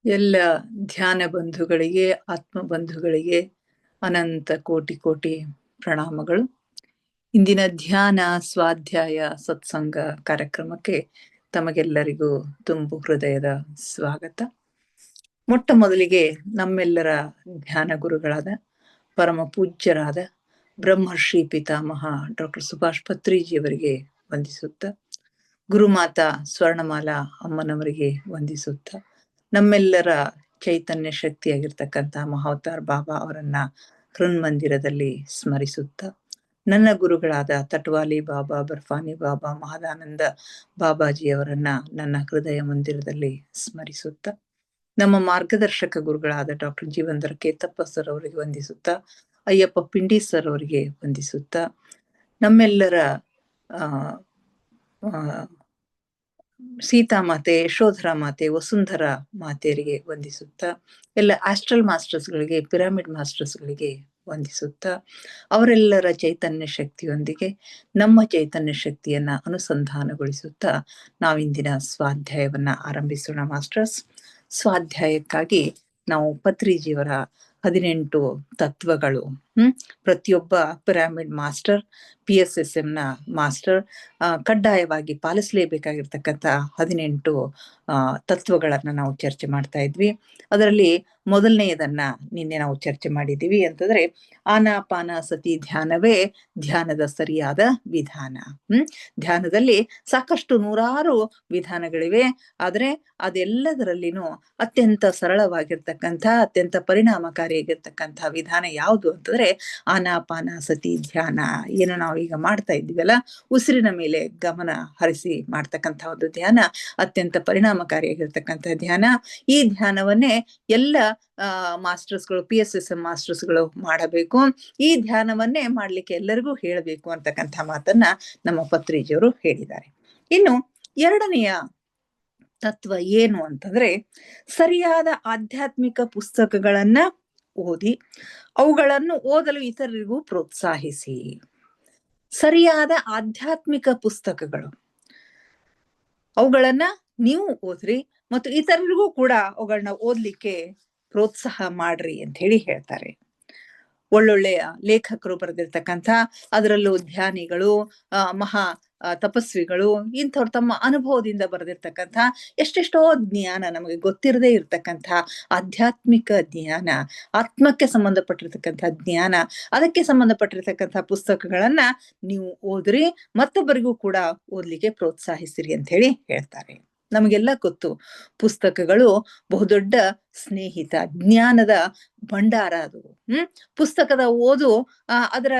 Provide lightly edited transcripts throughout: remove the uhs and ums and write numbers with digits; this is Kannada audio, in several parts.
ಎಲ್ಲ ಧ್ಯಾನ ಬಂಧುಗಳಿಗೆ, ಆತ್ಮ ಬಂಧುಗಳಿಗೆ ಅನಂತ ಕೋಟಿ ಕೋಟಿ ಪ್ರಣಾಮಗಳು. ಇಂದಿನ ಧ್ಯಾನ, ಸ್ವಾಧ್ಯಾಯ, ಸತ್ಸಂಗ ಕಾರ್ಯಕ್ರಮಕ್ಕೆ ತಮಗೆಲ್ಲರಿಗೂ ತುಂಬು ಹೃದಯದ ಸ್ವಾಗತ. ಮೊಟ್ಟ ಮೊದಲಿಗೆ ನಮ್ಮೆಲ್ಲರ ಧ್ಯಾನ ಗುರುಗಳಾದ ಪರಮ ಪೂಜ್ಯರಾದ ಬ್ರಹ್ಮರ್ಷಿ ಪಿತಾಮಹ ಡಾಕ್ಟರ್ ಸುಭಾಷ್ ಪತ್ರಿಜಿಯವರಿಗೆ ವಂದಿಸುತ್ತ, ಗುರುಮಾತಾ ಸ್ವರ್ಣಮಾಲಾ ಅಮ್ಮನವರಿಗೆ ವಂದಿಸುತ್ತ, ನಮ್ಮೆಲ್ಲರ ಚೈತನ್ಯ ಶಕ್ತಿಯಾಗಿರ್ತಕ್ಕಂಥ ಮಹಾವತಾರ್ ಬಾಬಾ ಅವರನ್ನ ಹೃನ್ಮಂದಿರದಲ್ಲಿ ಸ್ಮರಿಸುತ್ತ, ನನ್ನ ಗುರುಗಳಾದ ತಟ್ವಾಲಿ ಬಾಬಾ, ಬರ್ಫಾನಿ ಬಾಬಾ, ಮಹದಾನಂದ ಬಾಬಾಜಿಯವರನ್ನ ನನ್ನ ಹೃದಯ ಮಂದಿರದಲ್ಲಿ ಸ್ಮರಿಸುತ್ತ, ನಮ್ಮ ಮಾರ್ಗದರ್ಶಕ ಗುರುಗಳಾದ ಡಾಕ್ಟರ್ ಜೀವಂದರ್ ಕೇತಪ್ಪ ಸರ್ ಅವರಿಗೆ ವಂದಿಸುತ್ತ, ಅಯ್ಯಪ್ಪ ಪಿಂಡಿ ಸರ್ ಅವರಿಗೆ ವಂದಿಸುತ್ತ, ನಮ್ಮೆಲ್ಲರ ಸೀತಾಮಾತೆ, ಯಶೋಧರ ಮಾತೆ, ವಸುಂಧರ ಮಾತೆಯರಿಗೆ ವಂದಿಸುತ್ತ, ಎಲ್ಲ ಆಸ್ಟ್ರಲ್ ಮಾಸ್ಟರ್ಸ್ಗಳಿಗೆ, ಪಿರಮಿಡ್ ಮಾಸ್ಟರ್ಸ್ಗಳಿಗೆ ವಂದಿಸುತ್ತ, ಅವರೆಲ್ಲರ ಚೈತನ್ಯ ಶಕ್ತಿಯೊಂದಿಗೆ ನಮ್ಮ ಚೈತನ್ಯ ಶಕ್ತಿಯನ್ನ ಅನುಸಂಧಾನಗೊಳಿಸುತ್ತಾ ನಾವಿಂದಿನ ಸ್ವಾಧ್ಯಾಯವನ್ನ ಆರಂಭಿಸೋಣ ಮಾಸ್ಟರ್ಸ್. ಸ್ವಾಧ್ಯಾಯಕ್ಕಾಗಿ ನಾವು ಪತ್ರಿಜಿಯವರ 18 ತತ್ವಗಳು, ಪ್ರತಿಯೊಬ್ಬ ಪಿರಾಮಿಡ್ ಮಾಸ್ಟರ್, PSSM ನ ಮಾಸ್ಟರ್ ಕಡ್ಡಾಯವಾಗಿ ಪಾಲಿಸಲೇಬೇಕಾಗಿರ್ತಕ್ಕಂಥ 18 ತತ್ವಗಳನ್ನ ನಾವು ಚರ್ಚೆ ಮಾಡ್ತಾ ಇದ್ವಿ. ಅದರಲ್ಲಿ ಮೊದಲನೆಯದನ್ನ ನಿನ್ನೆ ನಾವು ಚರ್ಚೆ ಮಾಡಿದ್ದೀವಿ ಅಂತಂದ್ರೆ, ಆನಾಪಾನಸತಿ ಧ್ಯಾನವೇ ಧ್ಯಾನದ ಸರಿಯಾದ ವಿಧಾನ. ಧ್ಯಾನದಲ್ಲಿ ಸಾಕಷ್ಟು ನೂರಾರು ವಿಧಾನಗಳಿವೆ, ಆದರೆ ಅದೆಲ್ಲದರಲ್ಲಿನೂ ಅತ್ಯಂತ ಸರಳವಾಗಿರ್ತಕ್ಕಂಥ, ಅತ್ಯಂತ ಪರಿಣಾಮಕಾರಿಯಾಗಿರ್ತಕ್ಕಂಥ ವಿಧಾನ ಯಾವುದು ಅಂತಂದ್ರೆ ಆನಾಪಾನಸತಿ ಧ್ಯಾನ. ಏನು ನಾವು ಈಗ ಮಾಡ್ತಾ ಇದ್ದೀವಲ್ಲ, ಉಸಿರಿನ ಮೇಲೆ ಗಮನ ಹರಿಸಿ ಮಾಡ್ತಕ್ಕಂಥ ಒಂದು ಧ್ಯಾನ ಅತ್ಯಂತ ಪರಿಣಾಮಕಾರಿಯಾಗಿರ್ತಕ್ಕಂಥ ಧ್ಯಾನ. ಈ ಧ್ಯಾನವನ್ನೇ ಎಲ್ಲ ಮಾಸ್ಟರ್ಸ್ಗಳು, PSSM ಮಾಸ್ಟರ್ಸ್ಗಳು ಮಾಡಬೇಕು. ಈ ಧ್ಯಾನವನ್ನೇ ಮಾಡ್ಲಿಕ್ಕೆ ಎಲ್ಲರಿಗೂ ಹೇಳಬೇಕು ಅಂತಕ್ಕಂಥ ಮಾತನ್ನ ನಮ್ಮ ಪತ್ರಿಜಿಯವರು ಹೇಳಿದ್ದಾರೆ. ಇನ್ನು ಎರಡನೆಯ ತತ್ವ ಏನು ಅಂತಂದ್ರೆ, ಸರಿಯಾದ ಆಧ್ಯಾತ್ಮಿಕ ಪುಸ್ತಕಗಳನ್ನ ಓದಿ ಅವುಗಳನ್ನು ಓದಲು ಇತರರಿಗೂ ಪ್ರೋತ್ಸಾಹಿಸಿ. ಸರಿಯಾದ ಆಧ್ಯಾತ್ಮಿಕ ಪುಸ್ತಕಗಳು, ಅವುಗಳನ್ನ ನೀವು ಓದ್ರಿ ಮತ್ತು ಇತರರಿಗೂ ಕೂಡ ಅವುಗಳನ್ನ ಓದ್ಲಿಕ್ಕೆ ಪ್ರೋತ್ಸಾಹ ಮಾಡ್ರಿ ಅಂತ ಹೇಳಿ ಹೇಳ್ತಾರೆ. ಒಳ್ಳೊಳ್ಳೆಯ ಲೇಖಕರು ಬರೆದಿರ್ತಕ್ಕಂಥ, ಅದರಲ್ಲೂ ಧ್ಯಾನಿಗಳು, ಮಹಾ ತಪಸ್ವಿಗಳು, ಇಂಥವ್ರು ತಮ್ಮ ಅನುಭವದಿಂದ ಬರೆದಿರ್ತಕ್ಕಂಥ ಎಷ್ಟೆಷ್ಟೋ ಜ್ಞಾನ, ನಮಗೆ ಗೊತ್ತಿರದೇ ಇರ್ತಕ್ಕಂಥ ಆಧ್ಯಾತ್ಮಿಕ ಜ್ಞಾನ, ಆತ್ಮಕ್ಕೆ ಸಂಬಂಧಪಟ್ಟಿರ್ತಕ್ಕಂಥ ಜ್ಞಾನ, ಅದಕ್ಕೆ ಸಂಬಂಧಪಟ್ಟಿರ್ತಕ್ಕಂಥ ಪುಸ್ತಕಗಳನ್ನ ನೀವು ಓದ್ರಿ, ಮತ್ತೊಬ್ಬರಿಗೂ ಕೂಡ ಓದ್ಲಿಕ್ಕೆ ಪ್ರೋತ್ಸಾಹಿಸಿರಿ ಅಂತ ಹೇಳಿ ಹೇಳ್ತಾರೆ. ನಮಗೆಲ್ಲ ಗೊತ್ತು, ಪುಸ್ತಕಗಳು ಬಹುದೊಡ್ಡ ಸ್ನೇಹಿತ, ಜ್ಞಾನದ ಭಂಡಾರ ಅದು. ಪುಸ್ತಕದ ಓದು ಅದರ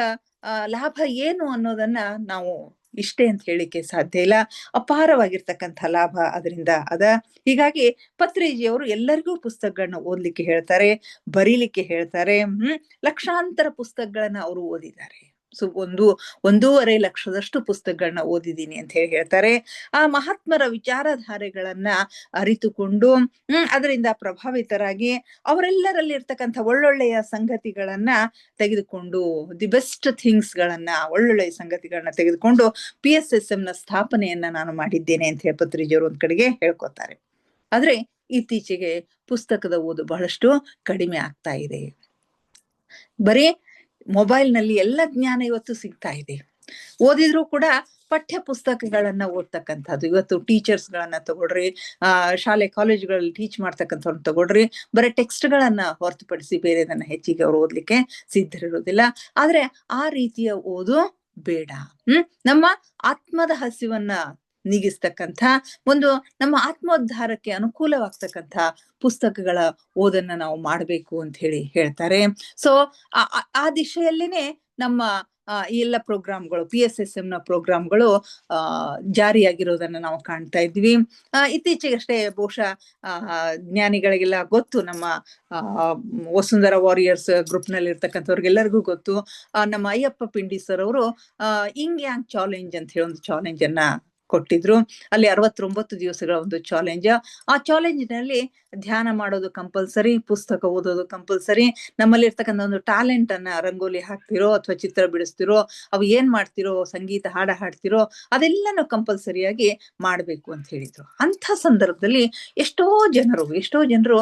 ಲಾಭ ಏನು ಅನ್ನೋದನ್ನ ನಾವು ಇಷ್ಟೇ ಅಂತ ಹೇಳಿಕ್ಕೆ ಸಾಧ್ಯ ಇಲ್ಲ. ಅಪಾರವಾಗಿರ್ತಕ್ಕಂಥ ಲಾಭ ಅದರಿಂದ ಅದ. ಹೀಗಾಗಿ ಪತ್ರಿಜಿಯವರು ಎಲ್ಲರಿಗೂ ಪುಸ್ತಕಗಳನ್ನ ಓದ್ಲಿಕ್ಕೆ ಹೇಳ್ತಾರೆ, ಬರೀಲಿಕ್ಕೆ ಹೇಳ್ತಾರೆ. ಲಕ್ಷಾಂತರ ಪುಸ್ತಕಗಳನ್ನ ಅವರು ಓದಿದ್ದಾರೆ. 1.5 ಲಕ್ಷದಷ್ಟು ಪುಸ್ತಕಗಳನ್ನ ಓದಿದ್ದೀನಿ ಅಂತ ಹೇಳಿ ಹೇಳ್ತಾರೆ. ಆ ಮಹಾತ್ಮರ ವಿಚಾರಧಾರೆಗಳನ್ನ ಅರಿತುಕೊಂಡು ಅದರಿಂದ ಪ್ರಭಾವಿತರಾಗಿ ಅವರೆಲ್ಲರಲ್ಲಿ ಇರ್ತಕ್ಕಂಥ ಒಳ್ಳೊಳ್ಳೆಯ ಸಂಗತಿಗಳನ್ನ ತೆಗೆದುಕೊಂಡು, ದಿ ಬೆಸ್ಟ್ ಥಿಂಗ್ಸ್ ಗಳನ್ನ, ಒಳ್ಳೊಳ್ಳೆಯ ಸಂಗತಿಗಳನ್ನ ತೆಗೆದುಕೊಂಡು PSSM ನ ಸ್ಥಾಪನೆಯನ್ನ ನಾನು ಮಾಡಿದ್ದೇನೆ ಅಂತ ಹೇಳಿ ಪತ್ರಿಜಿಯವರು ಒಂದ್ ಕಡೆಗೆ ಹೇಳ್ಕೊತಾರೆ. ಆದ್ರೆ ಇತ್ತೀಚೆಗೆ ಪುಸ್ತಕದ ಓದು ಬಹಳಷ್ಟು ಕಡಿಮೆ ಆಗ್ತಾ ಇದೆ. ಬರೀ ಮೊಬೈಲ್ನಲ್ಲಿ ಎಲ್ಲ ಜ್ಞಾನ ಇವತ್ತು ಸಿಗ್ತಾ ಇದೆ. ಓದಿದ್ರು ಕೂಡ ಪಠ್ಯ ಪುಸ್ತಕಗಳನ್ನ ಓದ್ತಕ್ಕಂಥದ್ದು. ಇವತ್ತು ಟೀಚರ್ಸ್ಗಳನ್ನ ತಗೊಳ್ರಿ, ಶಾಲೆ ಕಾಲೇಜುಗಳಲ್ಲಿ ಟೀಚ್ ಮಾಡ್ತಕ್ಕಂಥವ್ರನ್ನ ತಗೊಳ್ರಿ, ಬರೀ ಟೆಕ್ಸ್ಟ್ಗಳನ್ನ ಹೊರತುಪಡಿಸಿ ಬೇರೆದನ್ನ ಹೆಚ್ಚಿಗೆ ಅವ್ರು ಓದ್ಲಿಕ್ಕೆ ಸಿದ್ಧರಿರೋದಿಲ್ಲ. ಆದ್ರೆ ಆ ರೀತಿಯ ಓದು ಬೇಡ. ನಮ್ಮ ಆತ್ಮದ ಹಸಿವನ್ನ ನೀಗಿಸ್ತಕ್ಕಂಥ, ಒಂದು ನಮ್ಮ ಆತ್ಮೋದ್ಧಾರಕ್ಕೆ ಅನುಕೂಲವಾಗ್ತಕ್ಕಂಥ ಪುಸ್ತಕಗಳ ಓದನ್ನ ನಾವು ಮಾಡಬೇಕು ಅಂತ ಹೇಳಿ ಹೇಳ್ತಾರೆ. ಸೊ ಆ ದಿಶೆಯಲ್ಲಿನೇ ನಮ್ಮ ಈ ಎಲ್ಲ ಪ್ರೋಗ್ರಾಮ್ಗಳು, PSSM ನ ಪ್ರೋಗ್ರಾಮ್ಗಳು ಜಾರಿಯಾಗಿರೋದನ್ನ ನಾವು ಕಾಣ್ತಾ ಇದ್ವಿ. ಇತ್ತೀಚೆಗಷ್ಟೇ ಬಹುಶಃ ಜ್ಞಾನಿಗಳಿಗೆಲ್ಲ ಗೊತ್ತು, ನಮ್ಮ ವಸುಂಧರಾ ವಾರಿಯರ್ಸ್ ಗ್ರೂಪ್ ನಲ್ಲಿ ಇರ್ತಕ್ಕಂಥವ್ರಿಗೆಲ್ಲರಿಗೂ ಗೊತ್ತು, ನಮ್ಮ ಅಯ್ಯಪ್ಪ ಪಿಂಡಿ ಸರ್ ಅವರು ಇಂಗ್ ಯಾಂಗ್ ಚಾಲೆಂಜ್ ಅಂತ ಹೇಳಿ ಒಂದು ಚಾಲೆಂಜ್ ಅನ್ನ ಕೊಟ್ಟಿದ್ರು. ಅಲ್ಲಿ 69 ದಿವಸಗಳ ಒಂದು ಚಾಲೆಂಜ್. ಆ ಚಾಲೆಂಜ್ನಲ್ಲಿ ಧ್ಯಾನ ಮಾಡೋದು ಕಂಪಲ್ಸರಿ, ಪುಸ್ತಕ ಓದೋದು ಕಂಪಲ್ಸರಿ. ನಮ್ಮಲ್ಲಿ ಇರ್ತಕ್ಕಂಥ ಒಂದು ಟ್ಯಾಲೆಂಟ್ ಅನ್ನ ರಂಗೋಲಿ ಹಾಕ್ತಿರೋ ಅಥವಾ ಚಿತ್ರ ಬಿಡಿಸ್ತಿರೋ, ಅವು ಏನ್ ಮಾಡ್ತಿರೋ, ಸಂಗೀತ ಹಾಡ ಹಾಡ್ತಿರೋ, ಅದೆಲ್ಲನೂ ಕಂಪಲ್ಸರಿಯಾಗಿ ಮಾಡ್ಬೇಕು ಅಂತ ಹೇಳಿದ್ರು. ಅಂಥ ಸಂದರ್ಭದಲ್ಲಿ ಎಷ್ಟೋ ಜನರು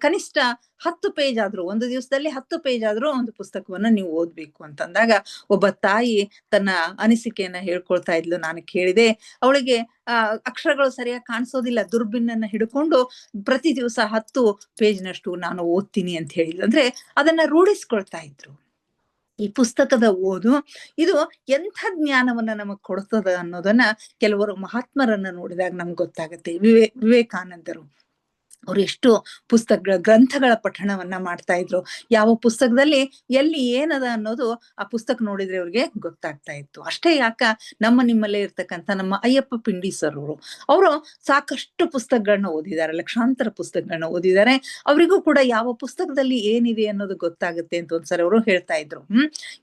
ಕನಿಷ್ಠ 10 ಪೇಜ್ ಆದ್ರೂ, ಒಂದು ದಿವಸದಲ್ಲಿ 10 ಪೇಜ್ ಆದ್ರೂ ಒಂದು ಪುಸ್ತಕವನ್ನ ನೀವು ಓದ್ಬೇಕು ಅಂತಂದಾಗ, ಒಬ್ಬ ತಾಯಿ ತನ್ನ ಅನಿಸಿಕೆಯನ್ನ ಹೇಳ್ಕೊಳ್ತಾ ಇದ್ಲು. ನಾನು ಕೇಳಿದೆ. ಅವಳಿಗೆ ಅಕ್ಷರಗಳು ಸರಿಯಾಗಿ ಕಾಣಿಸೋದಿಲ್ಲ. ದುರ್ಬಿನ್ನನ್ನ ಹಿಡ್ಕೊಂಡು ಪ್ರತಿ ದಿವಸ 10 ಪೇಜ್ನಷ್ಟು ನಾನು ಓದ್ತೀನಿ ಅಂತ ಹೇಳಿದ್ಲು. ಅಂದ್ರೆ ಅದನ್ನ ರೂಢಿಸ್ಕೊಳ್ತಾ ಇದ್ರು. ಈ ಪುಸ್ತಕದ ಓದು ಇದು ಎಂಥ ಜ್ಞಾನವನ್ನ ನಮಗ್ ಕೊಡ್ತದ ಅನ್ನೋದನ್ನ ಕೆಲವರು ಮಹಾತ್ಮರನ್ನ ನೋಡಿದಾಗ ನಮ್ಗೆ ಗೊತ್ತಾಗತ್ತೆ. ವಿವೇಕಾನಂದರು ಅವ್ರು ಎಷ್ಟು ಗ್ರಂಥಗಳ ಪಠಣವನ್ನ ಮಾಡ್ತಾ ಇದ್ರು. ಯಾವ ಪುಸ್ತಕದಲ್ಲಿ ಎಲ್ಲಿ ಏನದ ಅನ್ನೋದು ಆ ಪುಸ್ತಕ ನೋಡಿದ್ರೆ ಅವ್ರಿಗೆ ಗೊತ್ತಾಗ್ತಾ ಇತ್ತು. ಅಷ್ಟೇ ಯಾಕ, ನಿಮ್ಮಲ್ಲೇ ಇರ್ತಕ್ಕಂಥ ನಮ್ಮ ಅಯ್ಯಪ್ಪ ಪಿಂಡಿ ಸರ್ ಅವರು ಸಾಕಷ್ಟು ಪುಸ್ತಕಗಳನ್ನ ಓದಿದ್ದಾರೆ, ಲಕ್ಷಾಂತರ ಪುಸ್ತಕಗಳನ್ನ ಓದಿದ್ದಾರೆ. ಅವರಿಗೂ ಕೂಡ ಯಾವ ಪುಸ್ತಕದಲ್ಲಿ ಏನಿದೆ ಅನ್ನೋದು ಗೊತ್ತಾಗುತ್ತೆ ಅಂತ ಒಂದ್ಸರಿ ಅವರು ಹೇಳ್ತಾ ಇದ್ರು.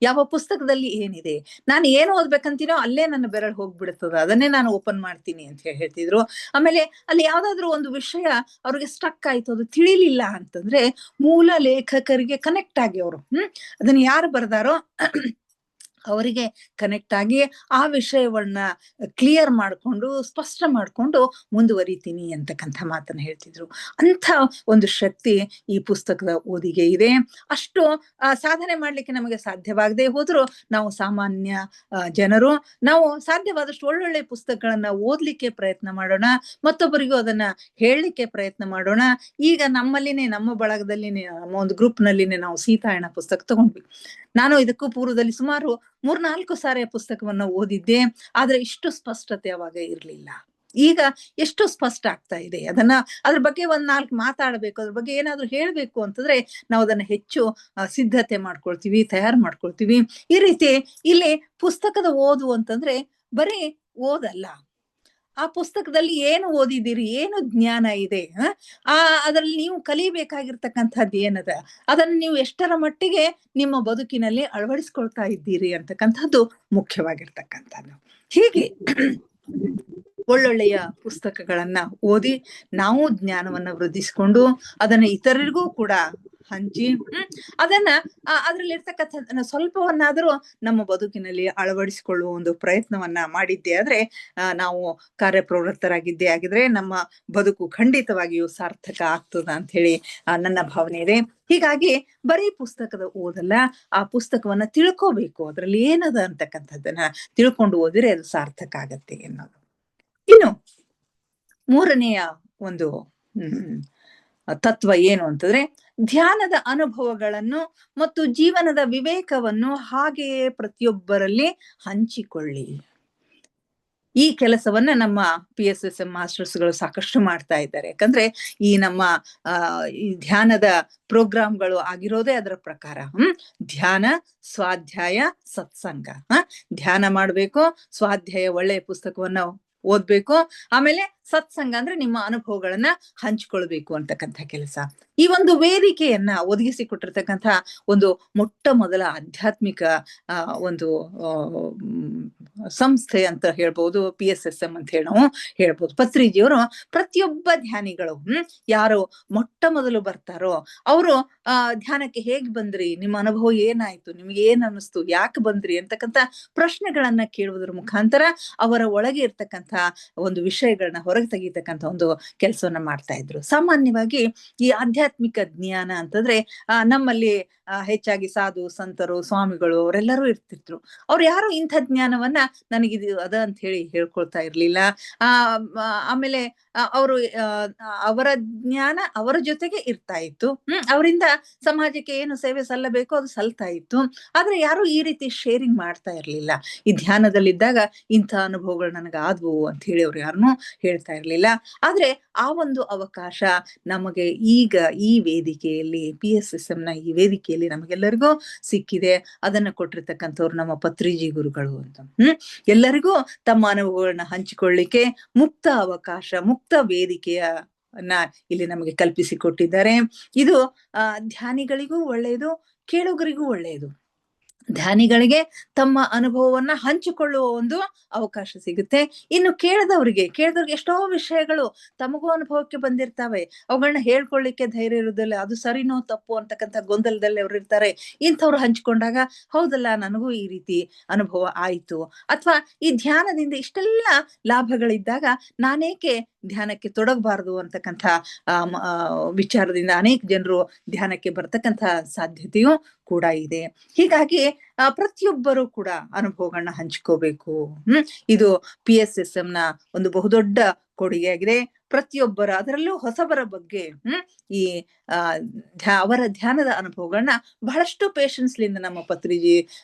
ಯಾವ ಪುಸ್ತಕದಲ್ಲಿ ಏನಿದೆ, ನಾನು ಏನು ಓದ್ಬೇಕಂತೀನೋ ಅಲ್ಲೇ ನನ್ನ ಬೆರಳು ಹೋಗ್ಬಿಡ್ತದ, ಅದನ್ನೇ ನಾನು ಓಪನ್ ಮಾಡ್ತೀನಿ ಅಂತ ಹೇಳ್ತಿದ್ರು. ಆಮೇಲೆ ಅಲ್ಲಿ ಯಾವ್ದಾದ್ರು ಒಂದು ವಿಷಯ ಅವ್ರಿಗೆ ಸ್ಟಕ್ ಆಯ್ತು, ಅದು ತಿಳಿಲಿಲ್ಲ ಅಂತಂದ್ರೆ ಮೂಲ ಲೇಖಕರಿಗೆ ಕನೆಕ್ಟ್ ಆಗಿ ಅದನ್ನ ಯಾರು ಬರ್ದಾರೋ ಅವರಿಗೆ ಕನೆಕ್ಟ್ ಆಗಿ ಆ ವಿಷಯವನ್ನ ಕ್ಲಿಯರ್ ಮಾಡ್ಕೊಂಡು, ಸ್ಪಷ್ಟ ಮಾಡ್ಕೊಂಡು ಮುಂದುವರಿತೀನಿ ಅಂತಕ್ಕಂಥ ಮಾತನ್ನ ಹೇಳ್ತಿದ್ರು. ಅಂಥ ಒಂದು ಶಕ್ತಿ ಈ ಪುಸ್ತಕದ ಓದಿಗೆ ಇದೆ. ಅಷ್ಟು ಸಾಧನೆ ಮಾಡ್ಲಿಕ್ಕೆ ನಮಗೆ ಸಾಧ್ಯವಾಗದೆ ಹೋದ್ರು ನಾವು ಸಾಮಾನ್ಯ ಜನರು, ನಾವು ಸಾಧ್ಯವಾದಷ್ಟು ಒಳ್ಳೊಳ್ಳೆ ಪುಸ್ತಕಗಳನ್ನ ಓದ್ಲಿಕ್ಕೆ ಪ್ರಯತ್ನ ಮಾಡೋಣ, ಮತ್ತೊಬ್ಬರಿಗೂ ಅದನ್ನ ಹೇಳಲಿಕ್ಕೆ ಪ್ರಯತ್ನ ಮಾಡೋಣ. ಈಗ ನಮ್ಮಲ್ಲಿನೇ, ನಮ್ಮ ಬಳಗದಲ್ಲಿನೇ, ನಮ್ಮ ಒಂದು ಗ್ರೂಪ್ ನಲ್ಲಿನೇ ನಾವು ಸೀತಾಯಣ ಪುಸ್ತಕ ತಗೊಂಡ್ವಿ. ನಾನು ಇದಕ್ಕೂ ಪೂರ್ವದಲ್ಲಿ ಸುಮಾರು 3-4 ಸಾರಿ ಪುಸ್ತಕವನ್ನ ಓದಿದ್ದೆ. ಆದ್ರೆ ಇಷ್ಟು ಸ್ಪಷ್ಟತೆ ಅವಾಗ ಇರ್ಲಿಲ್ಲ. ಈಗ ಎಷ್ಟು ಸ್ಪಷ್ಟ ಆಗ್ತಾ ಇದೆ. ಅದ್ರ ಬಗ್ಗೆ 4 ಮಾತಾಡ್ಬೇಕು, ಅದ್ರ ಬಗ್ಗೆ ಏನಾದ್ರು ಹೇಳ್ಬೇಕು ಅಂತಂದ್ರೆ ನಾವು ಅದನ್ನ ಹೆಚ್ಚು ಸಿದ್ಧತೆ ಮಾಡ್ಕೊಳ್ತೀವಿ, ತಯಾರು ಮಾಡ್ಕೊಳ್ತೀವಿ. ಈ ರೀತಿ ಇಲ್ಲಿ ಪುಸ್ತಕದ ಓದು ಅಂತಂದ್ರೆ ಬರೀ ಓದಲ್ಲ, ಆ ಪುಸ್ತಕದಲ್ಲಿ ಏನು ಓದಿದ್ದೀರಿ, ಏನು ಜ್ಞಾನ ಇದೆ, ಅದರಲ್ಲಿ ನೀವು ಕಲಿಬೇಕಾಗಿರ್ತಕ್ಕಂಥದ್ದು ಏನದ, ಅದನ್ನು ನೀವು ಎಷ್ಟರ ಮಟ್ಟಿಗೆ ನಿಮ್ಮ ಬದುಕಿನಲ್ಲಿ ಅಳವಡಿಸ್ಕೊಳ್ತಾ ಇದ್ದೀರಿ ಅಂತಕ್ಕಂಥದ್ದು ಮುಖ್ಯವಾಗಿರ್ತಕ್ಕಂಥದ್ದು. ಹೀಗೆ ಒಳ್ಳೊಳ್ಳೆಯ ಪುಸ್ತಕಗಳನ್ನ ಓದಿ ನಾವು ಜ್ಞಾನವನ್ನ ವೃದ್ಧಿಸ್ಕೊಂಡು ಅದನ್ನ ಇತರರಿಗೂ ಕೂಡ ಹಂಚಿ ಅದನ್ನ ಅದ್ರಲ್ಲಿರ್ತಕ್ಕಂಥ ಸ್ವಲ್ಪವನ್ನಾದರೂ ನಮ್ಮ ಬದುಕಿನಲ್ಲಿ ಅಳವಡಿಸಿಕೊಳ್ಳುವ ಒಂದು ಪ್ರಯತ್ನವನ್ನ ಮಾಡಿದ್ದೆ ಆದ್ರೆ, ನಾವು ಕಾರ್ಯಪ್ರವೃತ್ತರಾಗಿದ್ದೇ ಆಗಿದ್ರೆ ನಮ್ಮ ಬದುಕು ಖಂಡಿತವಾಗಿಯೂ ಸಾರ್ಥಕ ಆಗ್ತದ ಅಂತ ಹೇಳಿ ನನ್ನ ಭಾವನೆ ಇದೆ. ಹೀಗಾಗಿ ಬರೀ ಪುಸ್ತಕದ ಓದಲ್ಲ, ಆ ಪುಸ್ತಕವನ್ನ ತಿಳ್ಕೋಬೇಕು, ಅದ್ರಲ್ಲಿ ಏನದ ಅಂತಕ್ಕಂಥದ್ದನ್ನ ತಿಳ್ಕೊಂಡು ಓದಿದ್ರೆ ಅದು ಸಾರ್ಥಕ ಆಗತ್ತೆ ಅನ್ನೋದು. ಇನ್ನು 3ನೆಯ ಒಂದು ತತ್ವ ಏನು ಅಂತಂದ್ರೆ, ಧ್ಯಾನದ ಅನುಭವಗಳನ್ನು ಮತ್ತು ಜೀವನದ ವಿವೇಕವನ್ನು ಹಾಗೆಯೇ ಪ್ರತಿಯೊಬ್ಬರಲ್ಲಿ ಹಂಚಿಕೊಳ್ಳಿ. ಈ ಕೆಲಸವನ್ನ ನಮ್ಮ PSSM ಮಾಸ್ಟರ್ಸ್ಗಳು ಸಾಕಷ್ಟು ಮಾಡ್ತಾ ಇದ್ದಾರೆ. ಯಾಕಂದ್ರೆ ಈ ನಮ್ಮ ಈ ಧ್ಯಾನದ ಪ್ರೋಗ್ರಾಮ್ಗಳು ಆಗಿರೋದೇ ಅದರ ಪ್ರಕಾರ. ಧ್ಯಾನ, ಸ್ವಾಧ್ಯಾಯ, ಸತ್ಸಂಗ. ಧ್ಯಾನ ಮಾಡ್ಬೇಕು, ಸ್ವಾಧ್ಯಾಯ ಒಳ್ಳೆಯ ಪುಸ್ತಕವನ್ನ ಓದ್ಬೇಕು, ಆಮೇಲೆ ಸತ್ಸಂಗ ಅಂದ್ರೆ ನಿಮ್ಮ ಅನುಭವಗಳನ್ನ ಹಂಚ್ಕೊಳ್ಬೇಕು ಅಂತಕ್ಕಂಥ ಕೆಲಸ. ಈ ಒಂದು ವೇದಿಕೆಯನ್ನ ಒದಗಿಸಿ ಕೊಟ್ಟಿರ್ತಕ್ಕಂಥ ಒಂದು ಮೊಟ್ಟ ಮೊದಲ ಆಧ್ಯಾತ್ಮಿಕ ಒಂದು ಸಂಸ್ಥೆ ಅಂತ ಹೇಳ್ಬೋದು, PSSM ಅಂತ ಹೇಳಿ ನಾವು ಹೇಳ್ಬೋದು. ಪತ್ರಿಜಿಯವರು ಪ್ರತಿಯೊಬ್ಬ ಧ್ಯಾನಿಗಳು ಯಾರು ಮೊಟ್ಟ ಮೊದಲು ಬರ್ತಾರೋ ಅವರು ಧ್ಯಾನಕ್ಕೆ ಹೇಗ್ ಬಂದ್ರಿ, ನಿಮ್ಮ ಅನುಭವ ಏನಾಯ್ತು, ನಿಮ್ಗೆ ಏನ್ ಅನ್ನಿಸ್ತು, ಯಾಕೆ ಬಂದ್ರಿ ಅಂತಕ್ಕಂಥ ಪ್ರಶ್ನೆಗಳನ್ನ ಕೇಳುವುದರ ಮುಖಾಂತರ ಅವರ ಒಳಗೆ ಇರ್ತಕ್ಕಂಥ ಒಂದು ವಿಷಯಗಳನ್ನ ಹೊರಗೆ ತೆಗಿತಕ್ಕಂಥ ಒಂದು ಕೆಲಸವನ್ನ ಮಾಡ್ತಾ ಇದ್ರು. ಸಾಮಾನ್ಯವಾಗಿ ಈ ಆಧ್ಯಾತ್ಮಿಕ ಜ್ಞಾನ ಅಂತಂದ್ರೆ ನಮ್ಮಲ್ಲಿ ಹೆಚ್ಚಾಗಿ ಸಾಧು ಸಂತರು, ಸ್ವಾಮಿಗಳು ಅವರೆಲ್ಲರೂ ಇರ್ತಿದ್ರು. ಅವ್ರು ಯಾರು ಇಂಥ ಜ್ಞಾನವನ್ನ ನನಗಿದು ಅದ ಅಂತ ಹೇಳಿ ಹೇಳ್ಕೊಳ್ತಾ ಇರ್ಲಿಲ್ಲ. ಆಮೇಲೆ ಅವರು ಅವರ ಜ್ಞಾನ ಅವರ ಜೊತೆಗೆ ಇರ್ತಾ ಇತ್ತು. ಅವರಿಂದ ಸಮಾಜಕ್ಕೆ ಏನು ಸೇವೆ ಸಲ್ಲಬೇಕೋ ಅದು ಸಲ್ತಾ ಇತ್ತು. ಆದ್ರೆ ಯಾರು ಈ ರೀತಿ ಶೇರಿಂಗ್ ಮಾಡ್ತಾ ಇರ್ಲಿಲ್ಲ. ಈ ಧ್ಯಾನದಲ್ಲಿದ್ದಾಗ ಇಂಥ ಅನುಭವಗಳು ನನಗಾದ್ವು ಅಂತ ಹೇಳಿ ಅವ್ರು ಯಾರನ್ನೂ ಹೇಳ್ತಾ ಇರ್ಲಿಲ್ಲ. ಆದ್ರೆ ಆ ಒಂದು ಅವಕಾಶ ನಮಗೆ ಈಗ ಈ ವೇದಿಕೆಯಲ್ಲಿ, PSSM ನ ಈ ವೇದಿಕೆಯಲ್ಲಿ ನಮಗೆಲ್ಲರಿಗೂ ಸಿಕ್ಕಿದೆ. ಅದನ್ನ ಕೊಟ್ಟಿರ್ತಕ್ಕಂಥವ್ರು ನಮ್ಮ ಪತ್ರಿಜಿ ಗುರುಗಳು ಅಂತ. ಎಲ್ಲರಿಗೂ ತಮ್ಮ ಅನುಭವಗಳನ್ನ ಹಂಚಿಕೊಳ್ಳಿಕ್ಕೆ ಮುಕ್ತ ಅವಕಾಶ, ಮುಕ್ತ ವೇದಿಕೆಯನ್ನ ಇಲ್ಲಿ ನಮಗೆ ಕಲ್ಪಿಸಿಕೊಟ್ಟಿದ್ದಾರೆ. ಇದು ಧ್ಯಾನಿಗಳಿಗೂ ಒಳ್ಳೆಯದು, ಕೇಳುಗರಿಗೂ ಒಳ್ಳೆಯದು. ಧ್ಯಾನಿಗಳಿಗೆ ತಮ್ಮ ಅನುಭವವನ್ನ ಹಂಚಿಕೊಳ್ಳುವ ಒಂದು ಅವಕಾಶ ಸಿಗುತ್ತೆ. ಇನ್ನು ಕೇಳಿದವ್ರಿಗೆ ಎಷ್ಟೋ ವಿಷಯಗಳು ತಮಗೂ ಅನುಭವಕ್ಕೆ ಬಂದಿರ್ತಾವೆ. ಅವುಗಳನ್ನ ಹೇಳ್ಕೊಳ್ಳಿಕ್ಕೆ ಧೈರ್ಯ ಇರುವುದಿಲ್ಲ. ಅದು ಸರಿನೋ ತಪ್ಪು ಅಂತಕ್ಕಂಥ ಗೊಂದಲದಲ್ಲಿ ಅವ್ರು ಇರ್ತಾರೆ. ಇಂಥವ್ರು ಹಂಚ್ಕೊಂಡಾಗ ಹೌದಲ್ಲ, ನನಗೂ ಈ ರೀತಿ ಅನುಭವ ಆಯ್ತು, ಅಥವಾ ಈ ಧ್ಯಾನದಿಂದ ಇಷ್ಟೆಲ್ಲ ಲಾಭಗಳಿದ್ದಾಗ ನಾನೇಕೆ ಧ್ಯಾನಕ್ಕೆ ತೊಡಗಬಾರದು ಅಂತಕ್ಕಂಥ ವಿಚಾರದಿಂದ ಅನೇಕ ಜನರು ಧ್ಯಾನಕ್ಕೆ ಬರ್ತಕ್ಕಂಥ ಸಾಧ್ಯತೆಯೂ ಕೂಡ ಇದೆ. ಹೀಗಾಗಿ ಪ್ರತಿಯೊಬ್ಬರು ಕೂಡ ಅನುಭವಗಳನ್ನ ಹಂಚ್ಕೋಬೇಕು. ಇದು PSSM ನ ಒಂದು ಬಹುದೊಡ್ಡ ಕೊಡುಗೆಯಾಗಿದೆ. ಪ್ರತಿಯೊಬ್ಬರ, ಅದರಲ್ಲೂ ಹೊಸಬರ ಬಗ್ಗೆ ಈ ಅವರ ಧ್ಯಾನದ ಅನುಭವಗಳನ್ನ ಬಹಳಷ್ಟು ಪೇಷನ್ಸ್ಲಿಂದ ನಮ್ಮ ಪತ್ರಿಜಿ